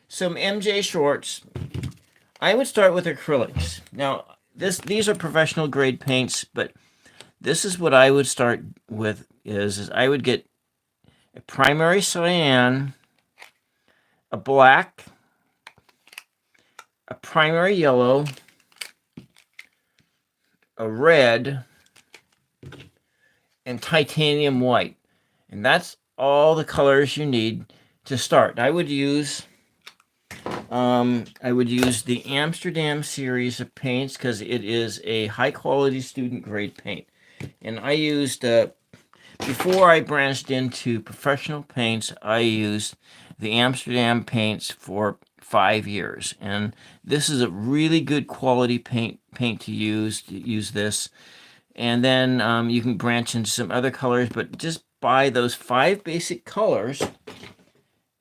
some MJ shorts. I would start with acrylics. Now, these are professional grade paints, but this is what I would start with is I would get a primary cyan, a black, a primary yellow, a red, and titanium white. And that's all the colors you need to start. I would use the Amsterdam series of paints because it is a high quality student grade paint. And I used, before I branched into professional paints, I used the Amsterdam paints for 5 years. And this is a really good quality paint to use this. And then you can branch into some other colors, but just buy those 5 basic colors,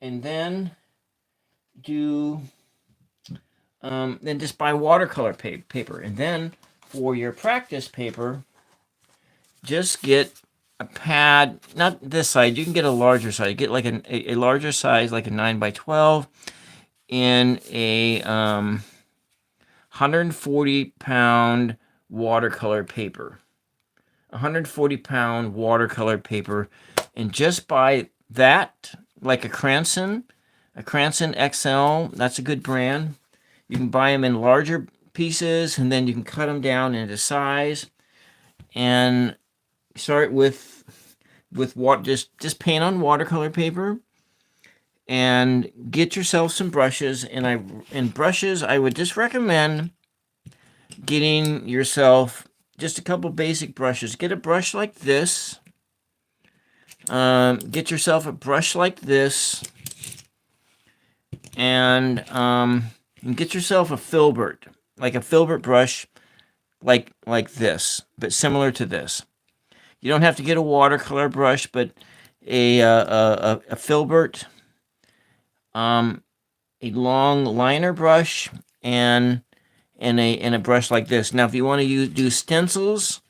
and then then just buy watercolor paper. And then for your practice paper, just get a pad, not this size, you can get a larger size. Get like a larger size, like a 9x12, in a 140-pound watercolor paper. 140-pound watercolor paper, and just buy that, like a Cranston XL. That's a good brand. You can buy them in larger pieces, and then you can cut them down into size, and start with what, just paint on watercolor paper, and get yourself some brushes. And brushes, I would just recommend getting yourself just a couple basic brushes. Get a brush like this. Get yourself a brush like this, and get yourself a filbert, like a filbert brush, like this, but similar to this. You don't have to get a watercolor brush, but a filbert, a long liner brush, and a brush like this. Now, if you want to do stencils,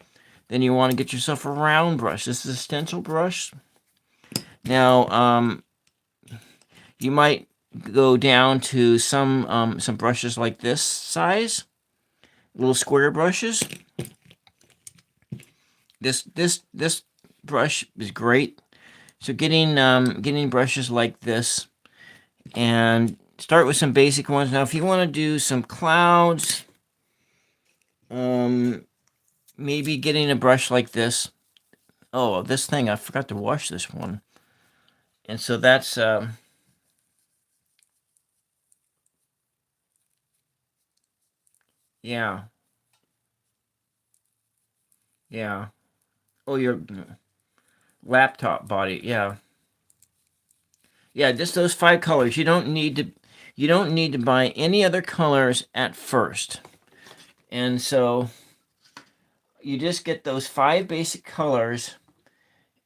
then you want to get yourself a round brush. This is a stencil brush. Now, you might go down to some brushes like this size, little square brushes. This brush is great. So getting brushes like this, and start with some basic ones. Now, if you want to do some clouds, maybe getting a brush like this. Oh, this thing, I forgot to wash this one. And so that's yeah. Yeah. Oh, your laptop body. Yeah. Yeah, just those 5 colors. You don't need to buy any other colors at first. And so you just get those 5 basic colors,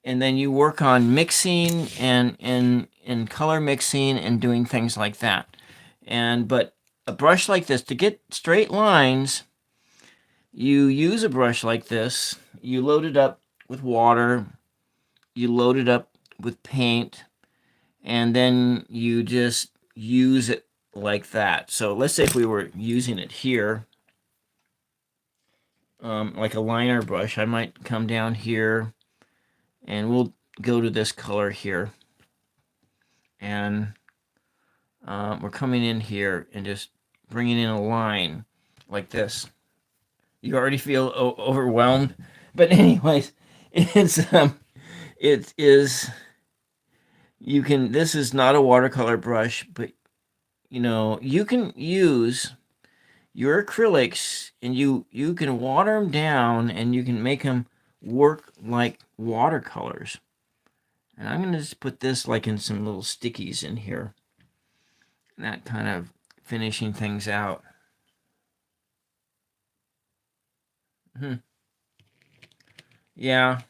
and then you work on mixing and color mixing and doing things like that. But a brush like this, to get straight lines, you use a brush like this. You load it up with water. You load it up with paint, and then you just use it like that. So let's say if we were using it here, like a liner brush, I might come down here, and we'll go to this color here, and we're coming in here and just bringing in a line like this. You already feel overwhelmed, but anyways, it is. You can. This is not a watercolor brush, but you can use your acrylics, and you can water them down, and you can make them work like watercolors. And I'm gonna just put this like in some little stickies in here. That kind of finishing things out. Yeah.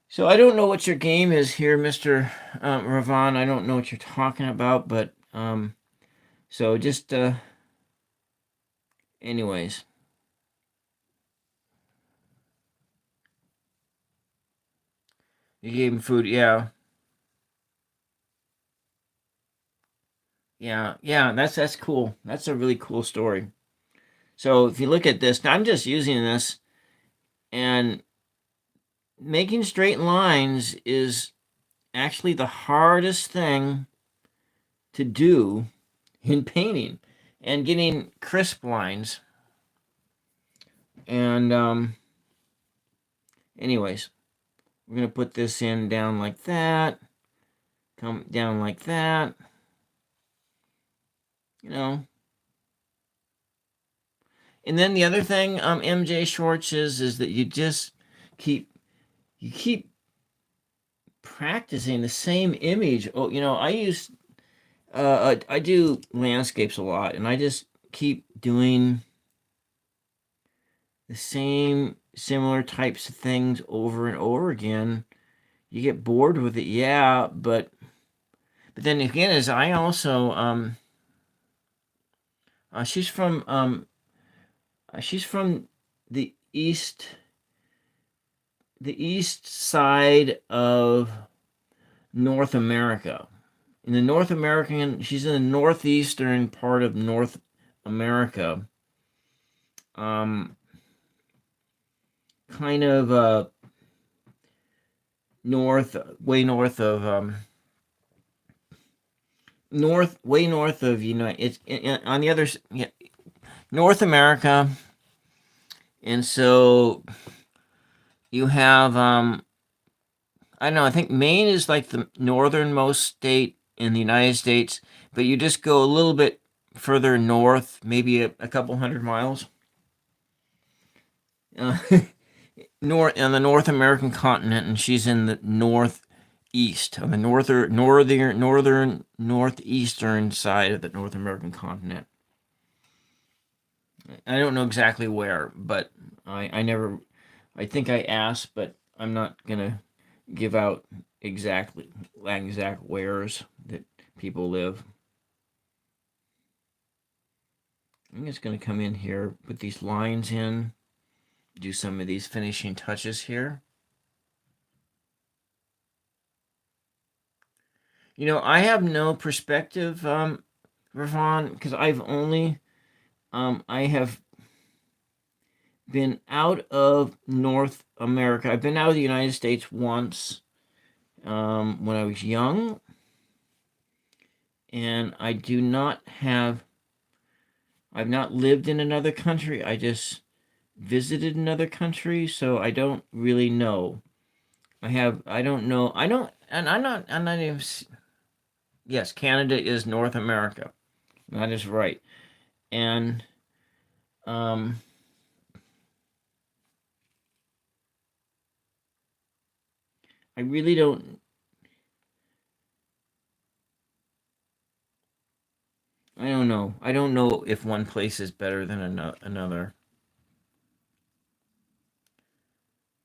So I don't know what your game is here, Mr. Ravan. I don't know what you're talking about, but so just anyways. You gave him food, yeah. Yeah, that's cool. That's a really cool story. So if you look at this, I'm just using this, and making straight lines is actually the hardest thing to do in painting, and getting crisp lines. And anyways, we're going to put this in down like that, come down like that, And then the other thing, MJ Schwartz, is that you just keep practicing the same image. Oh, I do landscapes a lot, and I just keep doing the same similar types of things over and over again. You get bored with it, yeah, but then again, as I also she's from the east side of North America. She's in the northeastern part of North America. Kind of way north of it's on the other, yeah, North America. And so you have I don't know, I think Maine is like the northernmost state in the United States, but you just go a little bit further north, maybe a couple hundred miles, north on the North American continent, and she's in the northeast, on the northeastern side of the North American continent. I don't know exactly where, but I never I think I asked, but I'm not gonna give out exact wheres that people live. I'm just gonna come in here, put these lines in, do some of these finishing touches here. You know, I have no perspective, Ravon, because I have been out of North America. I've been out of the United States once, when I was young, and I've not lived in another country. I just visited another country, so I don't really know. I don't know, and I'm not even, yes, Canada is North America. That is right. And, um, I really don't, I don't know. I don't know if one place is better than another.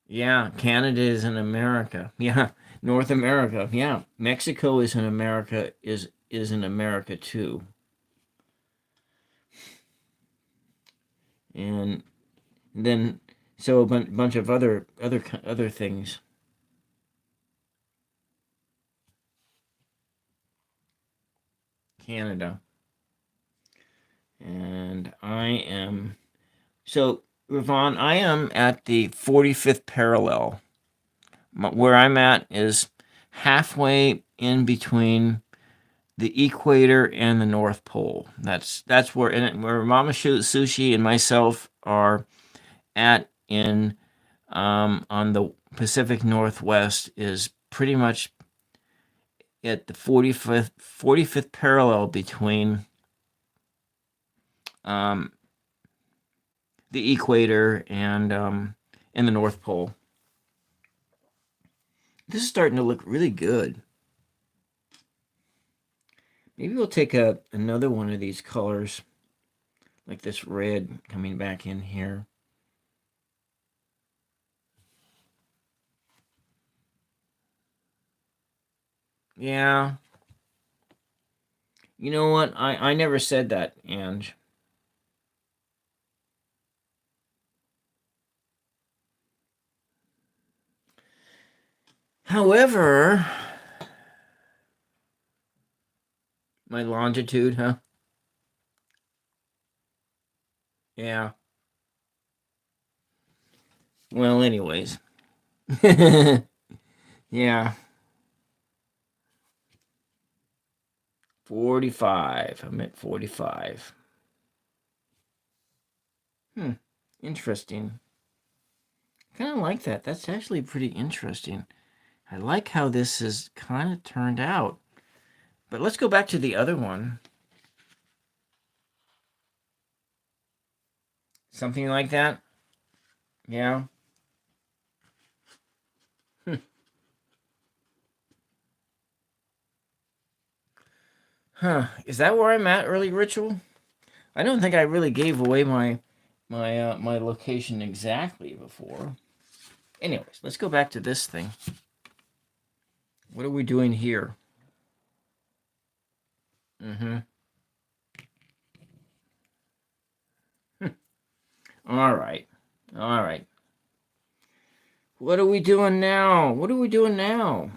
Yeah, Canada is in America. Yeah, North America. Yeah, Mexico is in America. Is in America too, and then so a bunch of other things. Canada, and I am so Ravon. I am at the 45th parallel. Where I'm at is halfway in between the equator and the North Pole. That's where Mama Sushi and myself are at in, on the Pacific Northwest, is pretty much at the 45th parallel between, um, the equator and the North Pole. This is starting to look really good. Maybe we'll take another one of these colors, like this red coming back in here. Yeah. You know what? I never said that, and however, my longitude, huh? Yeah. Well, anyways. Yeah. 45. I'm at 45. Hmm. Interesting. Kind of like that. That's actually pretty interesting. I like how this has kind of turned out. But let's go back to the other one. Something like that. Yeah. Hmm. Huh. Is that where I'm at, early ritual? I don't think I really gave away my location exactly before. Anyways, let's go back to this thing. What are we doing here? Mm-hmm. All right. All right. What are we doing now? What are we doing now?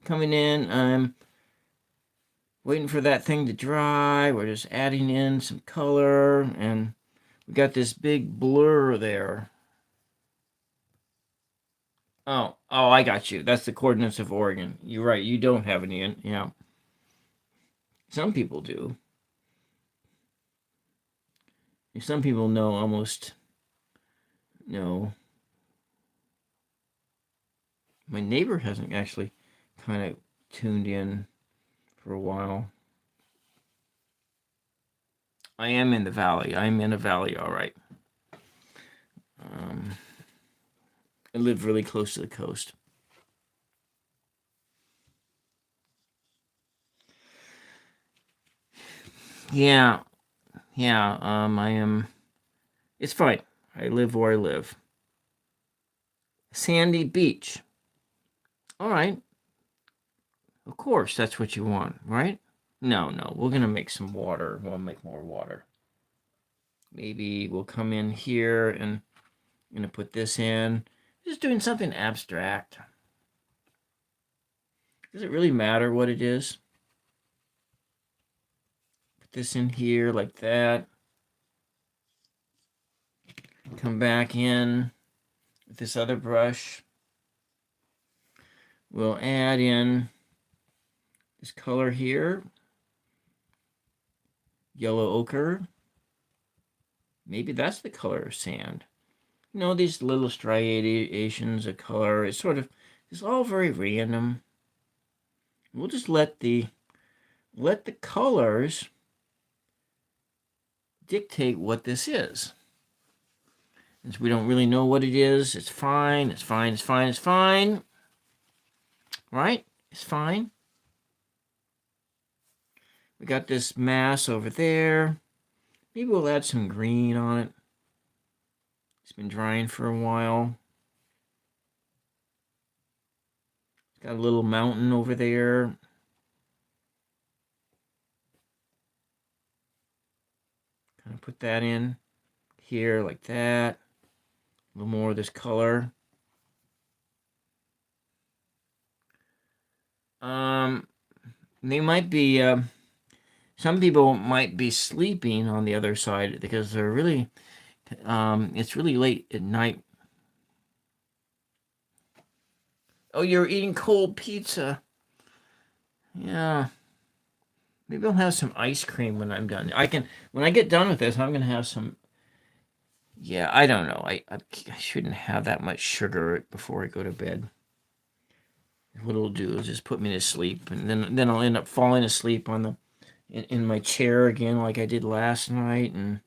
Coming in, I'm waiting for that thing to dry. We're just adding in some color, and we got this big blur there. Oh, I got you. That's the coordinates of Oregon. You're right. You don't have any in. Yeah. Some people do. Some people know almost. No. My neighbor hasn't actually kind of tuned in for a while. I am in the valley. I'm in a valley, all right. Um, I live really close to the coast. Yeah, yeah. I am. It's fine. I live where I live. sandy beach. All right. Of course, that's what you want, right? No, no, we're going to make some water. We'll make more water. Maybe we'll come in here and I'm going to put this in. Just doing something abstract. Does it really matter what it is? Put this in here like that. Come back in with this other brush. We'll add in this color here. Yellow ochre. Maybe that's the color of sand. You know, these little striations of color. It's all very random. We'll just let the colors dictate what this is. Since we don't really know what it is, it's fine, it's fine, it's fine, it's fine. Right? It's fine. We got this mass over there. Maybe we'll add some green on it. It's been drying for a while. It's got a little mountain over there. Kind of put that in here like that. A little more of this color. They might be, some people might be sleeping on the other side because they're really, it's really late at night. Oh, you're eating cold pizza. Yeah. Maybe I'll have some ice cream when I'm done. When I get done with this, I'm going to have some, yeah, I don't know. I shouldn't have that much sugar before I go to bed. What it'll do is just put me to sleep, and then I'll end up falling asleep in my chair again, like I did last night, and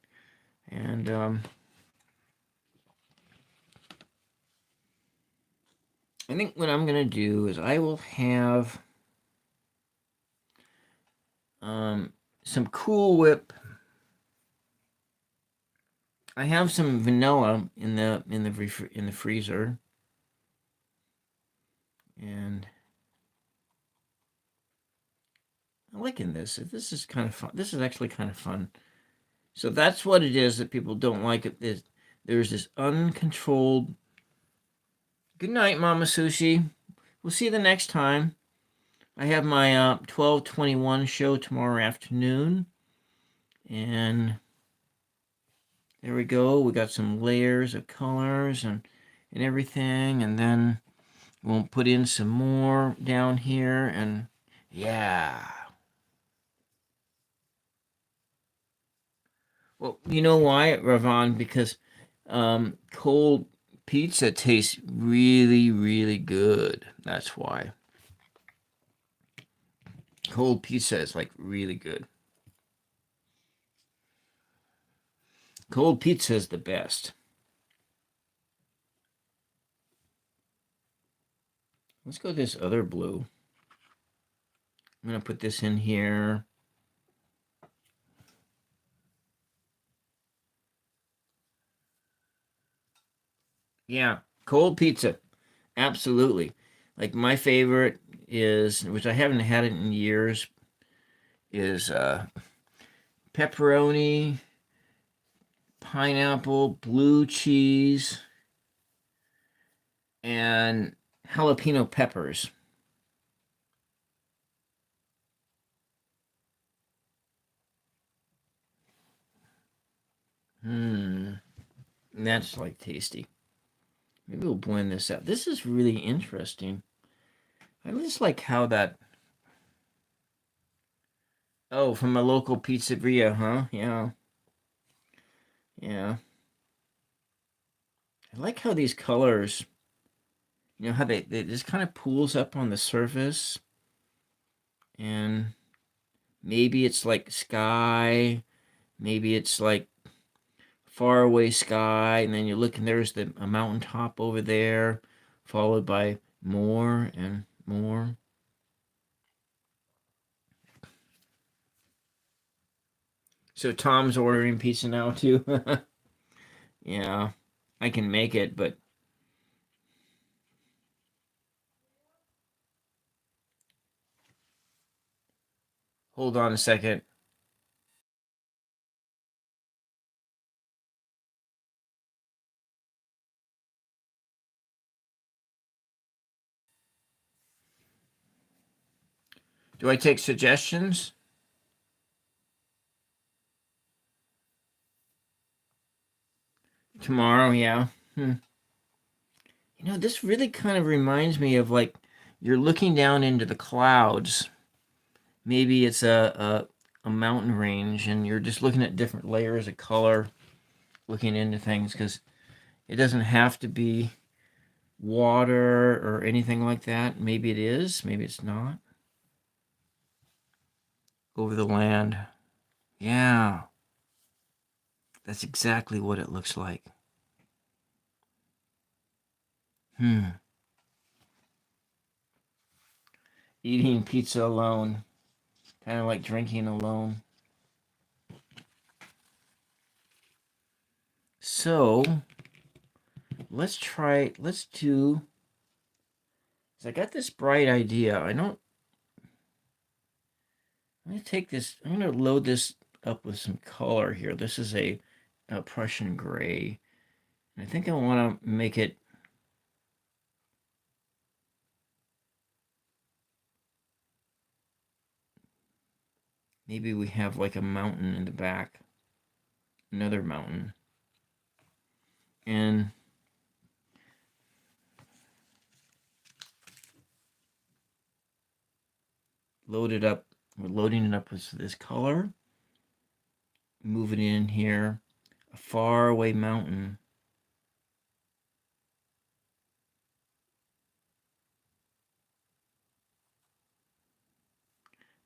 I think what I'm gonna do is I will have some Cool Whip. I have some vanilla in the freezer, and I'm liking this. This is kind of fun. This is actually kind of fun. So that's what it is that people don't like. There's this uncontrolled. Good night, Mama Sushi. We'll see you the next time. I have my 12/21 show tomorrow afternoon. And there we go. We got some layers of colors and everything. And then we'll put in some more down here. And yeah. Well, you know why, Ravon? Because cold pizza tastes really, really good. That's why. Cold pizza is like really good. Cold pizza is the best. Let's go this other blue. I'm going to put this in here. Yeah, cold pizza. Absolutely. Like my favorite is, which I haven't had it in years, is pepperoni, pineapple, blue cheese, and jalapeno peppers. That's like tasty. Maybe we'll blend this out. This is really interesting. I just like how that. Oh, from a local pizzeria, huh? Yeah. Yeah. I like how these colors, how they just kind of pools up on the surface. And maybe it's like sky. Maybe it's like far away sky. And then you look and there's a mountaintop over there, followed by more and more. So Tom's ordering pizza now too. Yeah, I can make it, but Hold on a second. Do I take suggestions? Tomorrow, yeah. You know, this really kind of reminds me of like you're looking down into the clouds. Maybe it's a mountain range and you're just looking at different layers of color, looking into things, because it doesn't have to be water or anything like that. Maybe it is, maybe it's not. Over the land. Yeah, that's exactly what it looks like. Eating pizza alone, kind of like drinking alone. So let's do. I got this bright idea. I'm gonna take this. I'm gonna load this up with some color here. This is a Prussian gray. I think I want to make it. Maybe we have like a mountain in the back, another mountain, and load it up. We're loading it up with this color. Move it in here. A far away mountain.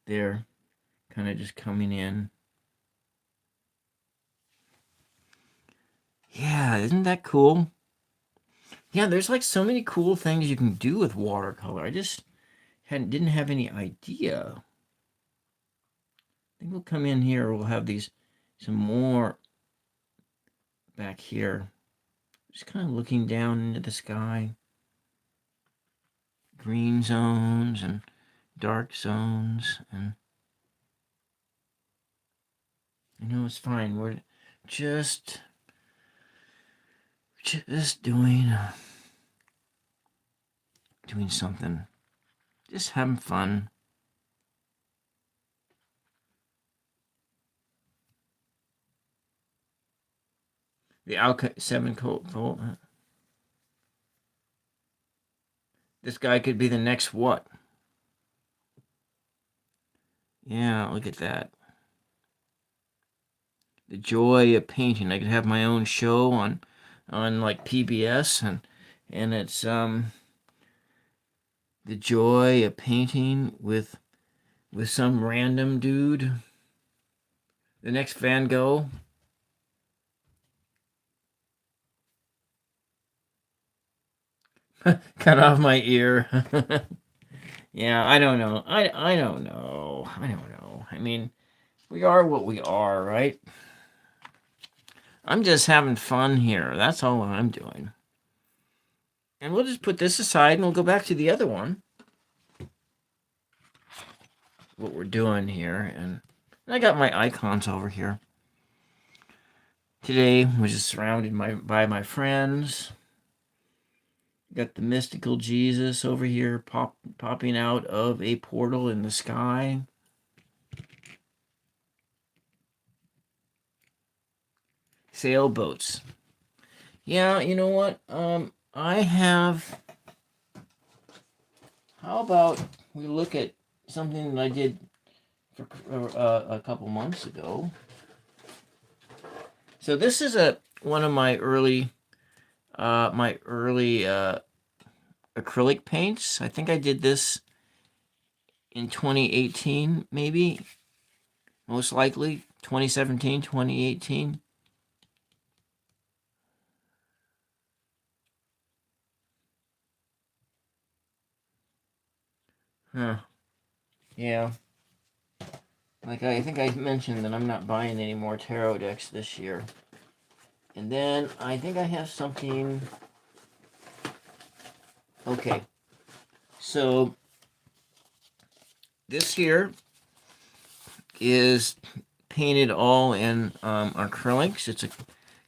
There, kind of just coming in. Yeah, isn't that cool? Yeah, there's like so many cool things you can do with watercolor. I just didn't have any idea. I think we'll come in here. We'll have some more back here. Just kind of looking down into the sky. Green zones and dark zones, and it's fine. We're just doing something, just having fun. The Alka 7 volt. This guy could be the next what? Yeah, look at that. The joy of painting. I could have my own show on like PBS, and it's the joy of painting with some random dude. The next Van Gogh. Cut off my ear. Yeah, I don't know. I don't know. I don't know. I mean, we are what we are, right? I'm just having fun here. That's all I'm doing. And we'll just put this aside and we'll go back to the other one. What we're doing here. And I got my icons over here. Today was just surrounded by my friends. Got the mystical Jesus over here popping out of a portal in the sky. Sailboats. Yeah, you know what? I have. How about we look at something that I did for a couple months ago? So this is one of my early acrylic paints. I think I did this in 2018, maybe. Most likely 2017, 2018. Huh. Yeah. Like I think I mentioned that I'm not buying any more tarot decks this year. And then I think I have something. Okay. So this here is painted all in acrylics. It's a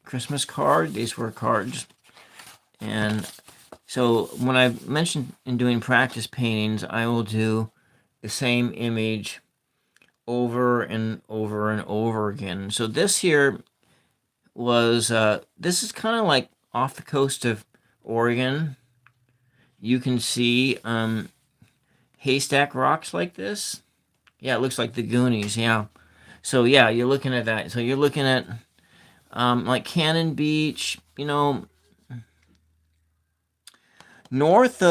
Christmas card. These were cards. And so when I mentioned in doing practice paintings, I will do the same image over and over and over again. So this here was, this is kind of like off the coast of Oregon. You can see haystack rocks like this. Yeah, it looks like the Goonies, yeah. So yeah, you're looking at that. So you're looking at like Cannon Beach, north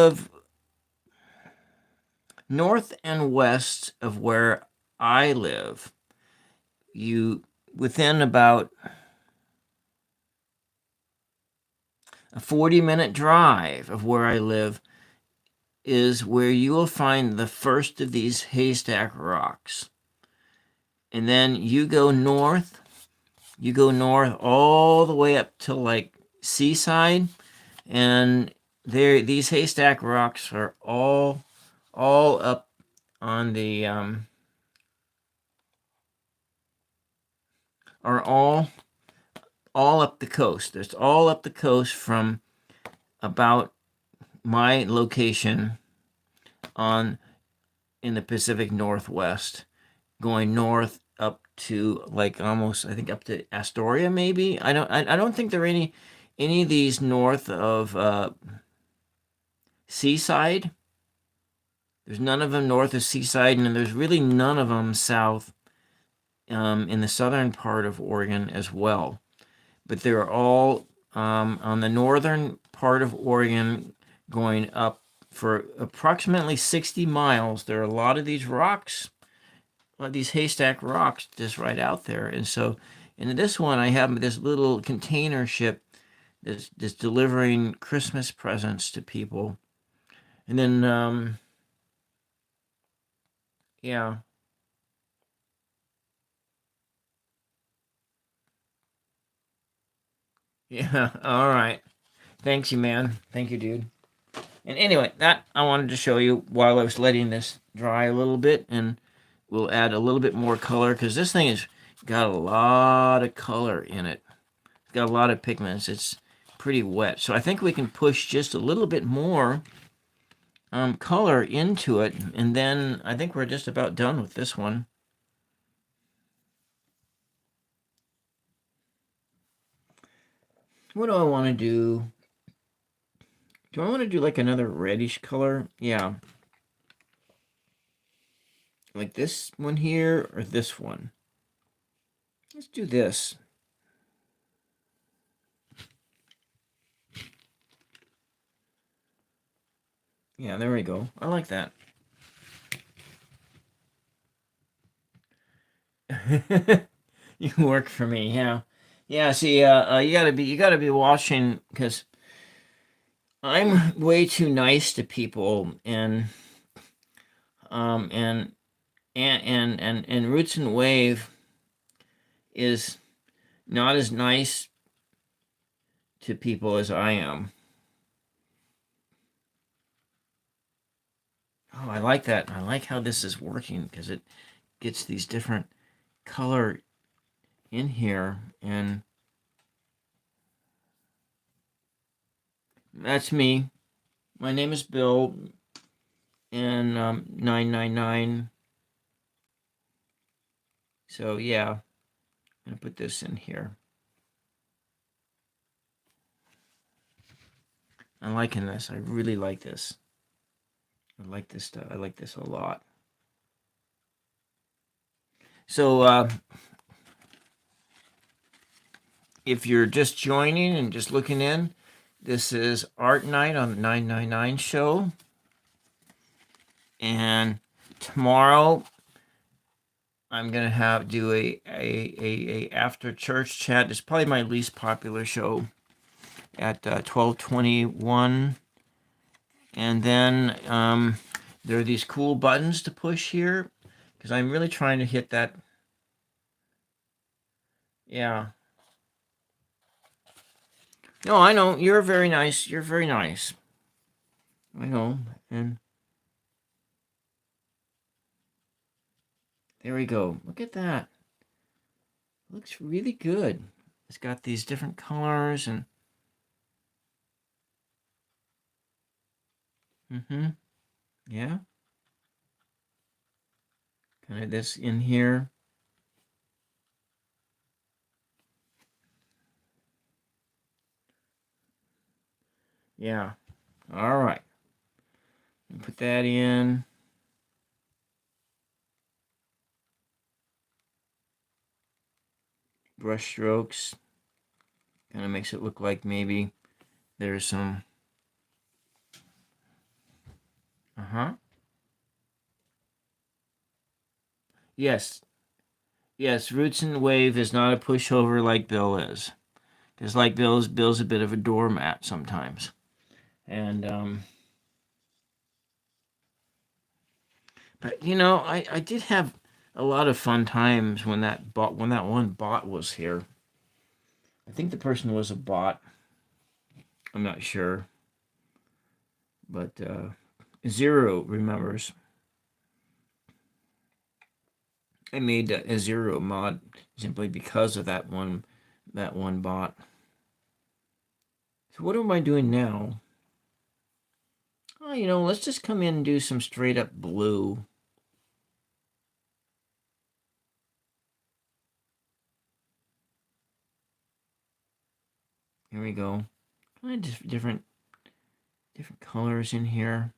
and west of where I live. Within about a 40-minute drive of where I live is where you will find the first of these haystack rocks. And then you go north all the way up to like Seaside, and these haystack rocks are all up on the are all up the coast. It's all up the coast from about my location in the Pacific Northwest, going north up to like almost, I think, up to Astoria maybe. I don't think there are any of these north of Seaside. There's none of them north of Seaside, and there's really none of them south in the southern part of Oregon as well. But they're all on the northern part of Oregon, going up for approximately 60 miles. There are a lot of these rocks, these haystack rocks just right out there. And so in this one, I have this little container ship that's delivering Christmas presents to people. And then, yeah. Yeah, all right. Thanks you, man. Thank you, dude. And anyway, that I wanted to show you while I was letting this dry a little bit, and we'll add a little bit more color because this thing has got a lot of color in it. It's got a lot of pigments. It's pretty wet. So I think we can push just a little bit more color into it, and then I think we're just about done with this one. What do I want to do? Do I want to do like another reddish color? Yeah. Like this one here or this one? Let's do this. Yeah, there we go. I like that. You work for me, yeah. Yeah, see, you gotta be watching because I'm way too nice to people, and um and and Roots and Wave is not as nice to people as I am. Oh, I like that. I like how this is working because it gets these different color in here, and that's me. My name is Bill, and 999. So yeah, I'm gonna put this in here. I'm liking this. I really like this. I like this stuff. I like this a lot. So if you're just joining and just looking in, this is Art Night on the 999 show. And tomorrow I'm gonna do a after church chat. It's probably my least popular show at 12:21. And then there are these cool buttons to push here because I'm really trying to hit that. Yeah. No, I know. You're very nice. You're very nice. I know. And There we go. Look at that. Looks really good. It's got these different colors and yeah, kind of this in here. Yeah. All right. Put that in. Brush strokes. Kind of makes it look like maybe there's some. Yes. Yes. Roots and Wave is not a pushover like Bill is. Because like Bill's a bit of a doormat sometimes. And but I did have a lot of fun times when that one bot was here. I think the person was a bot. I'm not sure, but Zero remembers. I made a Zero mod simply because of that one bot. So what am I doing now? Oh, let's just come in and do some straight up blue. Here we go. Kind of different colors in here.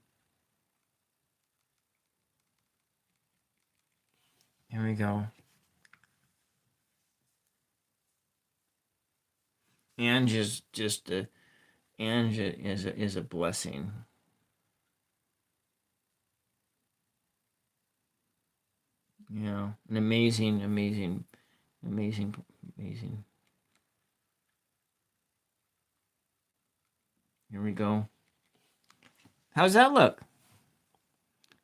Here we go. Ange is just Ange is a blessing. An amazing. Here we go. How's that look?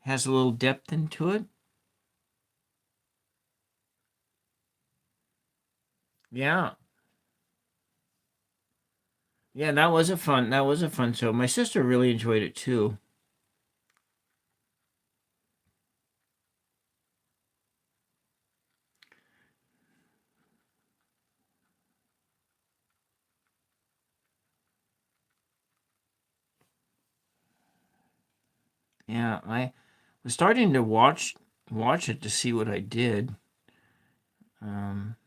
Has a little depth into it. Yeah. Yeah, that was a fun show. My sister really enjoyed it too. Yeah, I was starting to watch it to see what I did. Um,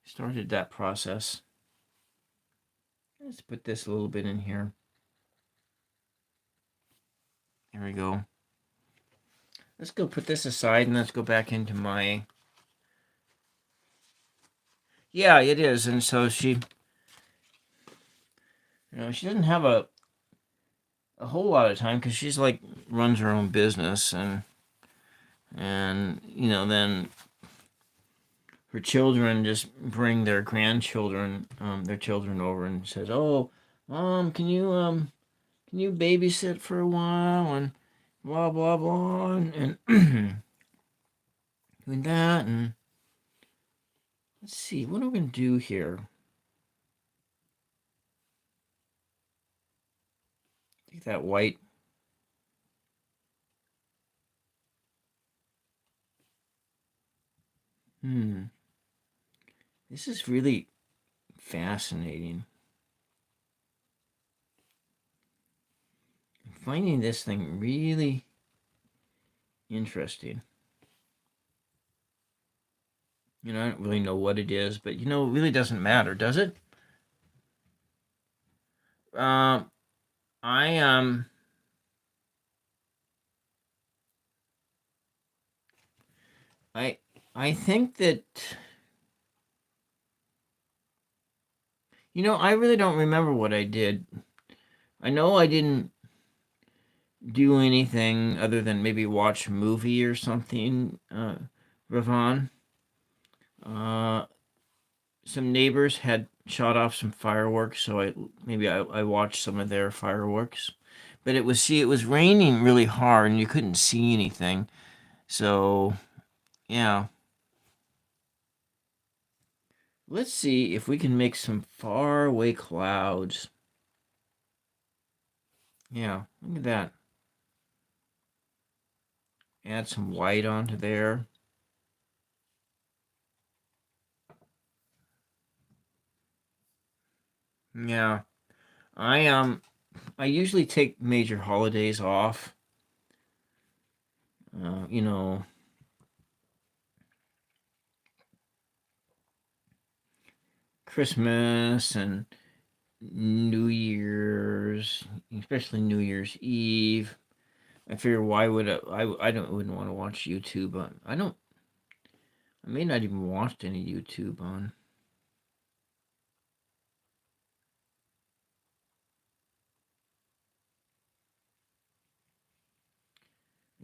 Started that process. Let's put this a little bit in here. There we go. Let's go put this aside and let's go back into my. Yeah, it is, and so she she doesn't have a whole lot of time because she's like runs her own business and then her children just bring their grandchildren their children over and says, oh, mom, can you babysit for a while and blah blah blah and doing that. And let's see, what are we gonna do here? Take that white. This is really fascinating. I'm finding this thing really interesting. I don't really know what it is, but it really doesn't matter, does it? Um, I I I think that I really don't remember what I did. I know I didn't do anything other than maybe watch a movie or something. Ravon. Uh, some neighbors had shot off some fireworks, so I watched some of their fireworks. But it was raining really hard and you couldn't see anything. So yeah, let's see if we can make some far away clouds. Yeah, look at that. Add some white onto there. Yeah, I usually take major holidays off. You know, Christmas and New Year's, especially New Year's Eve. I figure why would I don't wouldn't want to watch YouTube on. I may not even watch any YouTube on.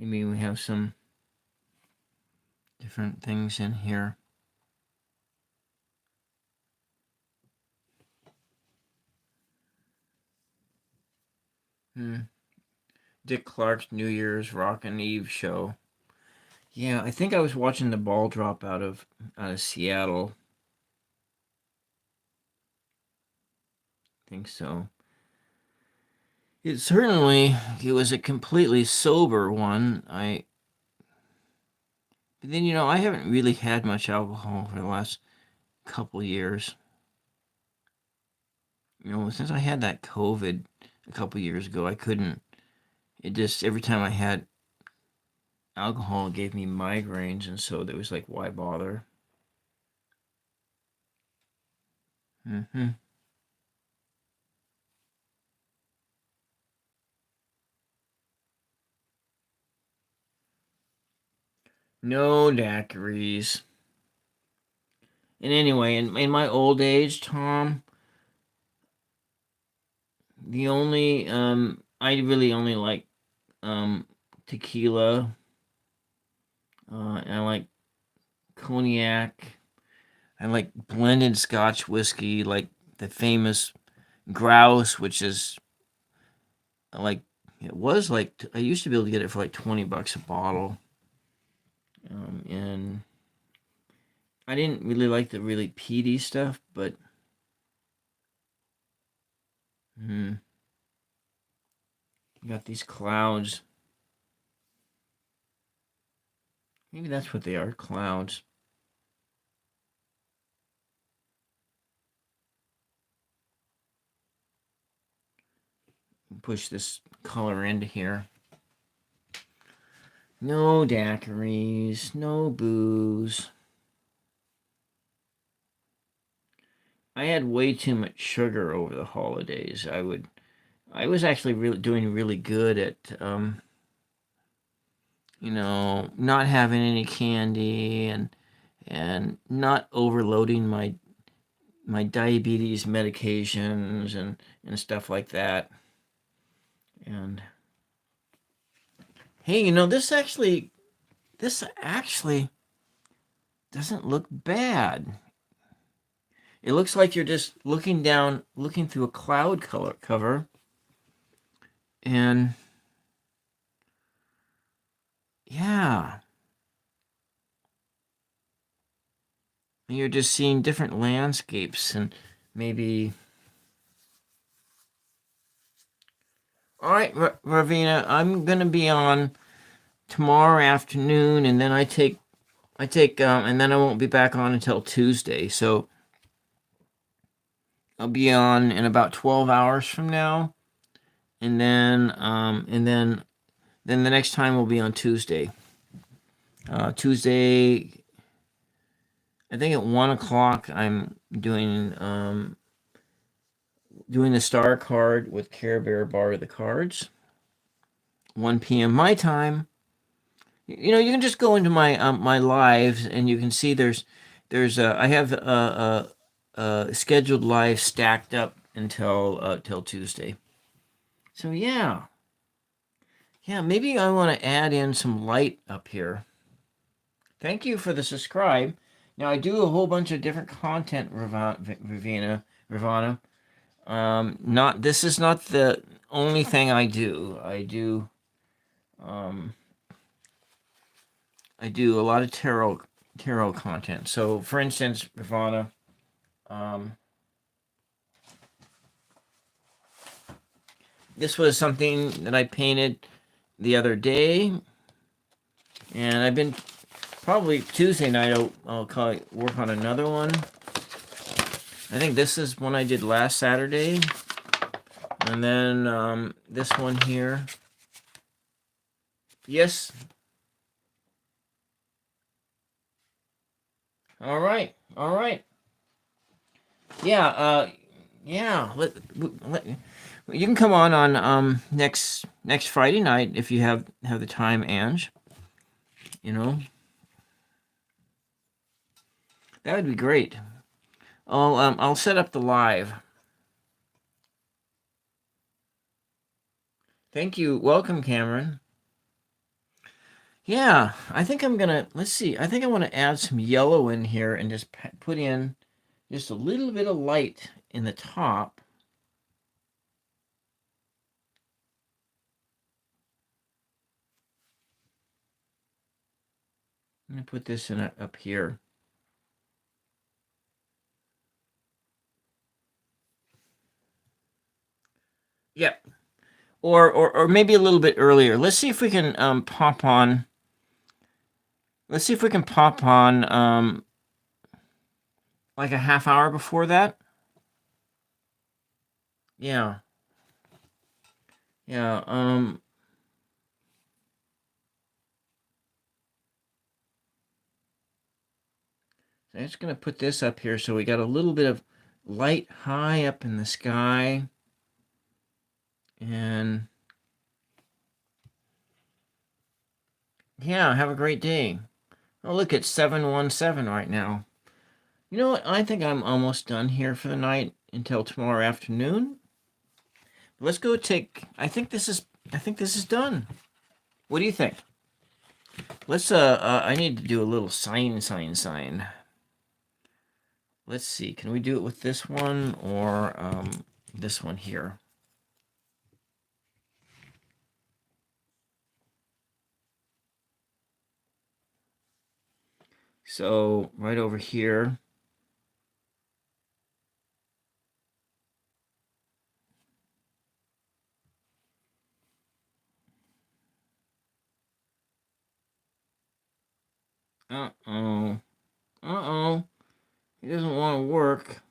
I mean, we have some different things in here. Hmm. Dick Clark's New Year's Rockin' Eve show. Yeah, I think I was watching the ball drop out of Seattle. I think so. It was a completely sober one. But then I haven't really had much alcohol for the last couple years. Since I had that COVID a couple years ago, I couldn't. It just every time I had alcohol, it gave me migraines, and so there was like, why bother? Hmm. No daiquiris. And anyway, in my old age, Tom, the only I really only like tequila. And I like cognac. I like blended Scotch whiskey, like the famous Grouse, which is like it was like I used to be able to get it for like $20 a bottle. And I didn't really like the really peaty stuff, but you got these clouds. Maybe that's what they are, clouds. Push this color into here. No daiquiris, no booze. I had way too much sugar over the holidays. I was actually really doing really good at not having any candy and not overloading my diabetes medications and stuff like that. And hey, this actually doesn't look bad. It looks like you're just looking down, looking through a cloud color cover, and yeah, and you're just seeing different landscapes and maybe. All right, Ravina, I'm gonna be on tomorrow afternoon, and then and then I won't be back on until Tuesday. So I'll be on in about 12 hours from now, and then the next time will be on Tuesday. Tuesday, I think at 1 o'clock, I'm doing the star card with Care Bear Bar of the Cards. 1 p.m. my time. You can just go into my lives and you can see there's I have scheduled live stacked up until Tuesday. So yeah, maybe I want to add in some light up here. Thank you for the subscribe. Now I do a whole bunch of different content, Ravana. Not this is not the only thing I do. Um, I do a lot of tarot content. So, for instance, Ravana, um, this was something that I painted the other day. And I've been probably Tuesday night. I'll work on another one. I think this is one I did last Saturday, and then this one here. Yes. All right. All right. Yeah. Yeah. You can come on next Friday night if you have the time, Ange. You know, that would be great. I'll set up the live. Thank you. Welcome, Cameron. Yeah, I think I'm gonna, let's see. I think I want to add some yellow in here and just put in just a little bit of light in the top. I'm gonna put this in up here. Yep. Or maybe a little bit earlier. Let's see if we can pop on. Let's see if we can pop on like a half hour before that. Yeah. Yeah. So I'm just gonna put this up here so we got a little bit of light high up in the sky. And yeah, have a great day. Oh, look, it's 7:17 right now. You know what? I think I'm almost done here for the night until tomorrow afternoon. Let's go take. I think this is done. What do you think? Let's. I need to do a little sign. Let's see. Can we do it with this one or this one here? So right over here. Uh-oh. Uh-oh. It doesn't want to work.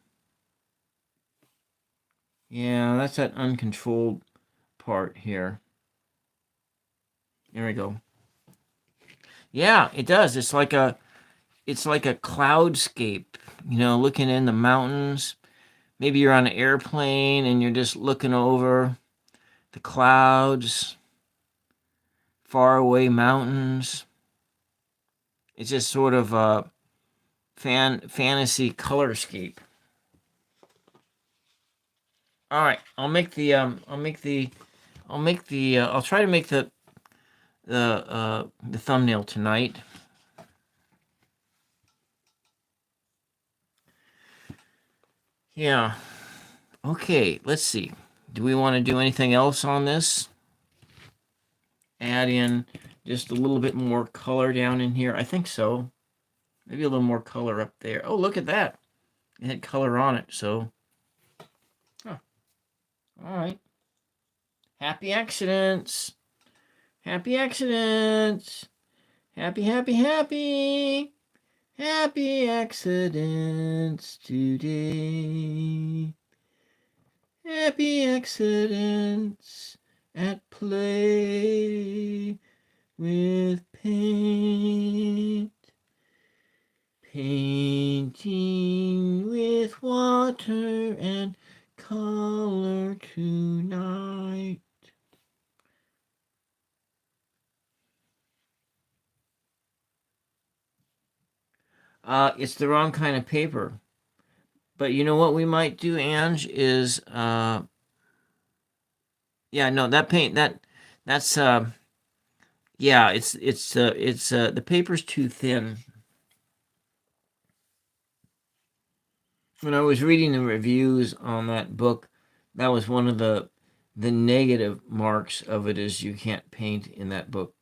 Yeah, that's that uncontrolled part here. There we go. Yeah, it does. It's like a cloudscape, looking in the mountains. Maybe you're on an airplane and you're just looking over the clouds, far away mountains. It's just sort of a fantasy colorscape. All right, I'll try to make the thumbnail tonight. Yeah. Okay, let's see. Do we want to do anything else on this? Add in just a little bit more color down in here. I think so. Maybe a little more color up there. Oh, look at that. It had color on it, so. Huh. All right. Happy accidents. Happy accidents. Happy, happy, happy. Happy accidents today. Happy accidents at play with paint. Painting with water and color tonight. It's the wrong kind of paper. But you know what we might do, Ange, is yeah, no, that paint that's yeah, it's the paper's too thin. When I was reading the reviews on that book, that was one of the negative marks of it is you can't paint in that book.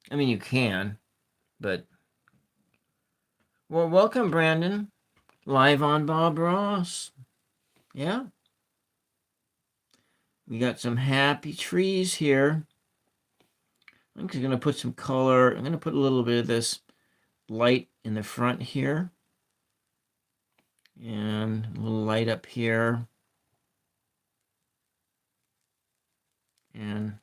I mean, you can, but well, welcome, Brandon, live on Bob Ross. Yeah, we got some happy trees here. I'm just going to put some color. I'm going to put a little bit of this light in the front here. And a little light up here. And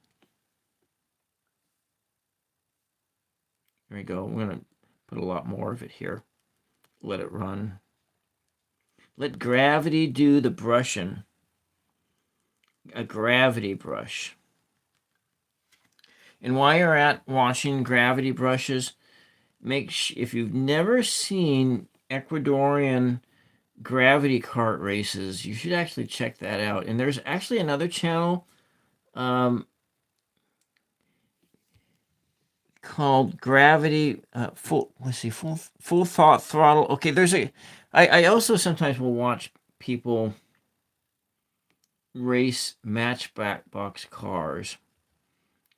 there we go. We're going to put a lot more of it here. Let it run. Let gravity do the brushing. A gravity brush. And while you're at watching gravity brushes, if you've never seen Ecuadorian gravity cart races, you should actually check that out. And there's actually another channel called Gravity Full Thought Throttle. Okay, I also sometimes will watch people race matchbox cars.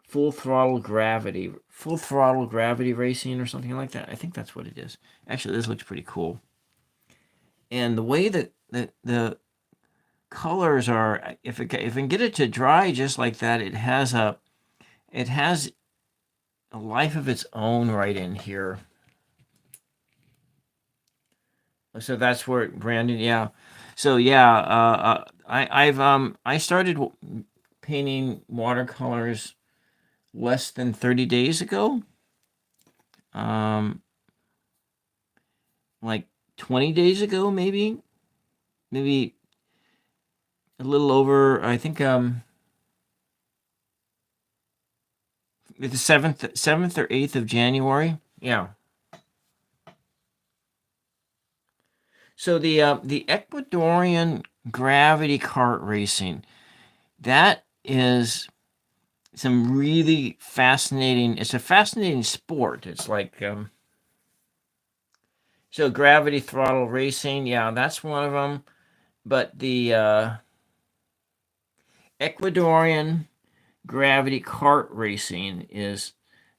Full throttle gravity racing or something like that. I think that's what it is. Actually, this looks pretty cool. And the way that the colors are, if I can get it to dry just like that, it has a life of its own right in here. So that's where Brandon, yeah. So yeah, I started painting watercolors less than 30 days ago. Like 20 days ago, maybe a little over. I think the 7th or 8th of January. Yeah. So the Ecuadorian gravity kart racing, that is some really fascinating. It's a fascinating sport. It's like so gravity throttle racing. Yeah, that's one of them. But the Ecuadorian gravity kart racing is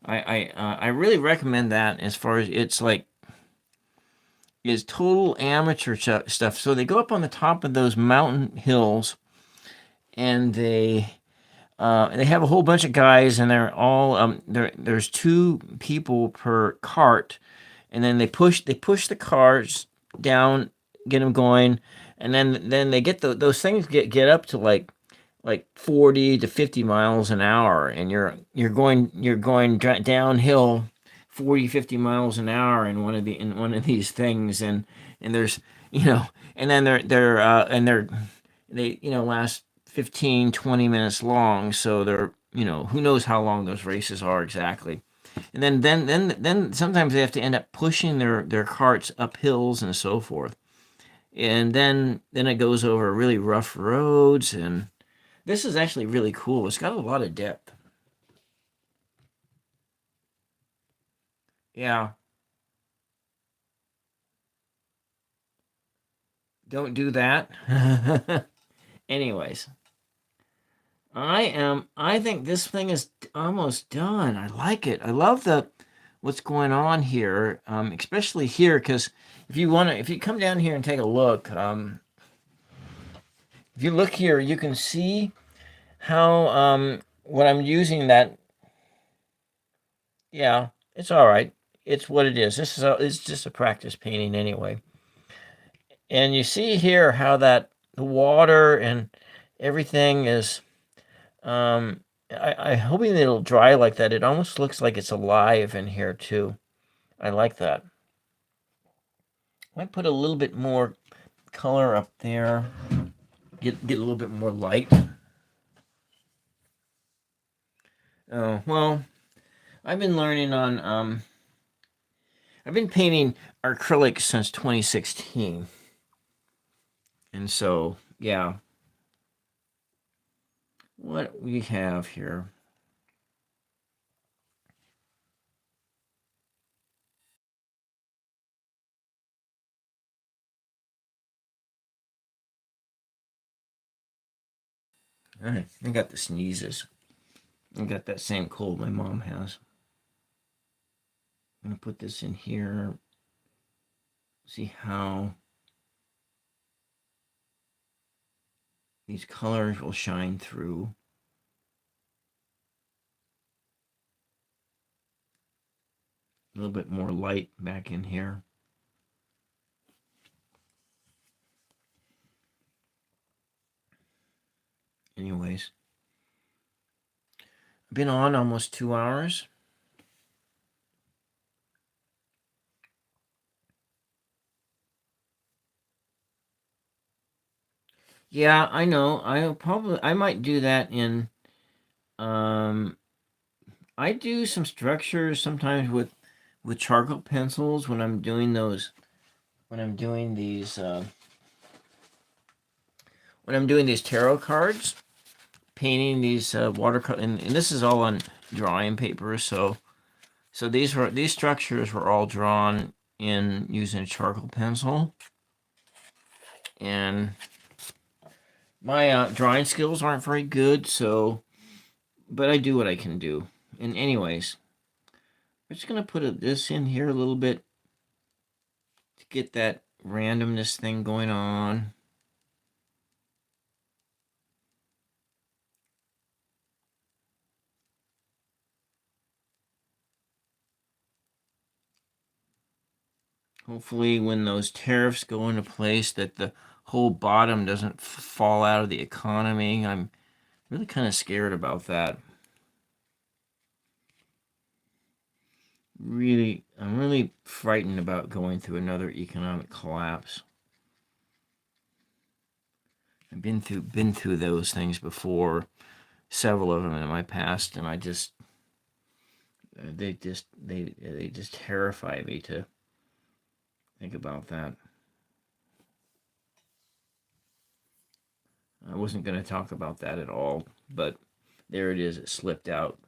I really recommend that. As far as it's like is total amateur stuff. So they go up on the top of those mountain hills, and they have a whole bunch of guys, and they're all there's 2 people per cart, and then they push the cars down, get them going, and then they get those things get up to like 40 to 50 miles an hour, and you're going downhill 40, 50 miles an hour in one of these things, and there's and then they last 15, 20 minutes long, so they're who knows how long those races are exactly. And then sometimes they have to end up pushing their carts up hills and so forth, and then it goes over really rough roads. And this is actually really cool. It's got a lot of depth. Yeah. Don't do that. Anyways, I think this thing is almost done. I like it. I love what's going on here, especially here, because if you come down here and take a look, if you look here, you can see how what I'm using that. Yeah, it's all right. It's what it is. It's just a practice painting anyway. And you see here how that the water and everything is. I'm hoping it'll dry like that. It almost looks like it's alive in here too. I like that. Might put a little bit more color up there. Get a little bit more light. Oh well, I've been learning on I've been painting acrylic since 2016, and so yeah. What we have here. All right, I got the sneezes. I got that same cold my mom has. I'm gonna put this in here. See how these colors will shine through. little bit more light back in here. Anyways, I've been on almost 2 hours. Yeah, I know. I might do that in I do some structures sometimes with charcoal pencils when I'm doing those when I'm doing these when I'm doing these tarot cards, painting these watercolor, and this is all on drawing paper. So these structures were all drawn in using a charcoal pencil, and my drawing skills aren't very good. So, but I do what I can do. And anyways, I'm just gonna put this in here a little bit to get that randomness thing going on. Hopefully, when those tariffs go into place, that the whole bottom doesn't fall out of the economy. I'm really kind of scared about that. I'm really frightened about going through another economic collapse. I've been through those things before, several of them in my past, and they just terrify me to think about that. I wasn't going to talk about that at all, but there it is. It slipped out.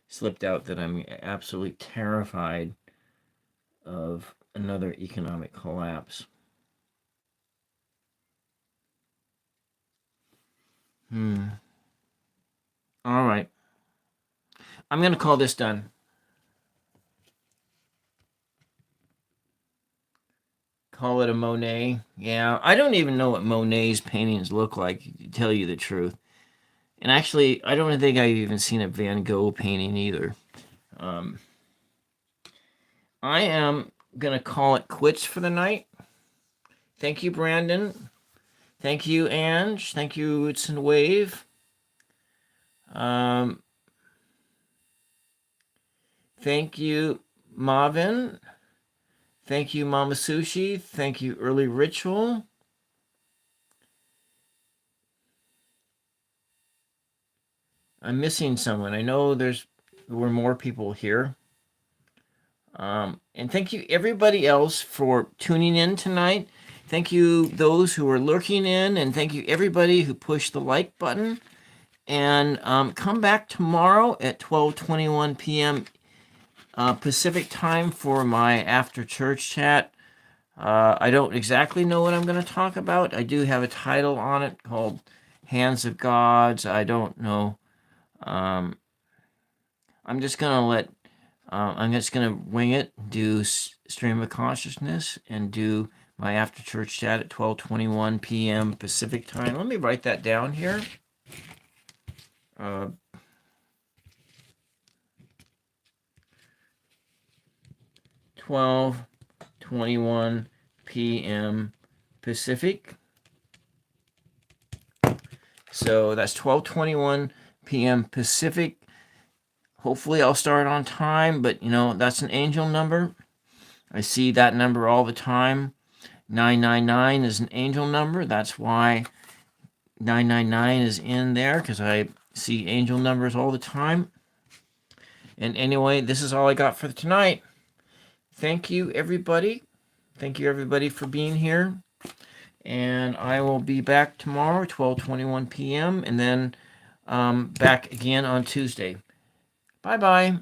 Slipped out that I'm absolutely terrified of another economic collapse. All right. I'm going to call this done. Call it a Monet. Yeah, I don't even know what Monet's paintings look like, to tell you the truth. And actually, I don't think I've even seen a Van Gogh painting either. I am going to call it quits for the night. Thank you, Brandon. Thank you, Ange. Thank you, It's and Wave. Thank you, Marvin. Thank you, Mama Sushi. Thank you, Early Ritual. I'm missing someone. I know there were more people here. And thank you, everybody else, for tuning in tonight. Thank you, those who are lurking in, and thank you, everybody who pushed the like button. And come back tomorrow at 12:21 p.m. Pacific time for my after church chat. I don't exactly know what I'm going to talk about. I do have a title on it called Hands of Gods. I don't know. I'm just going to wing it, do Stream of Consciousness, and do my after church chat at 12:21 p.m. Pacific time. Let me write that down here. 12:21 p.m. Pacific. So that's 12:21 p.m. Pacific. Hopefully I'll start on time, but that's an angel number. I see that number all the time. 999 is an angel number. That's why 999 is in there, because I see angel numbers all the time. And anyway, this is all I got for tonight. Thank you, everybody. Thank you, everybody, for being here. And I will be back tomorrow, 12:21 p.m., and then back again on Tuesday. Bye-bye.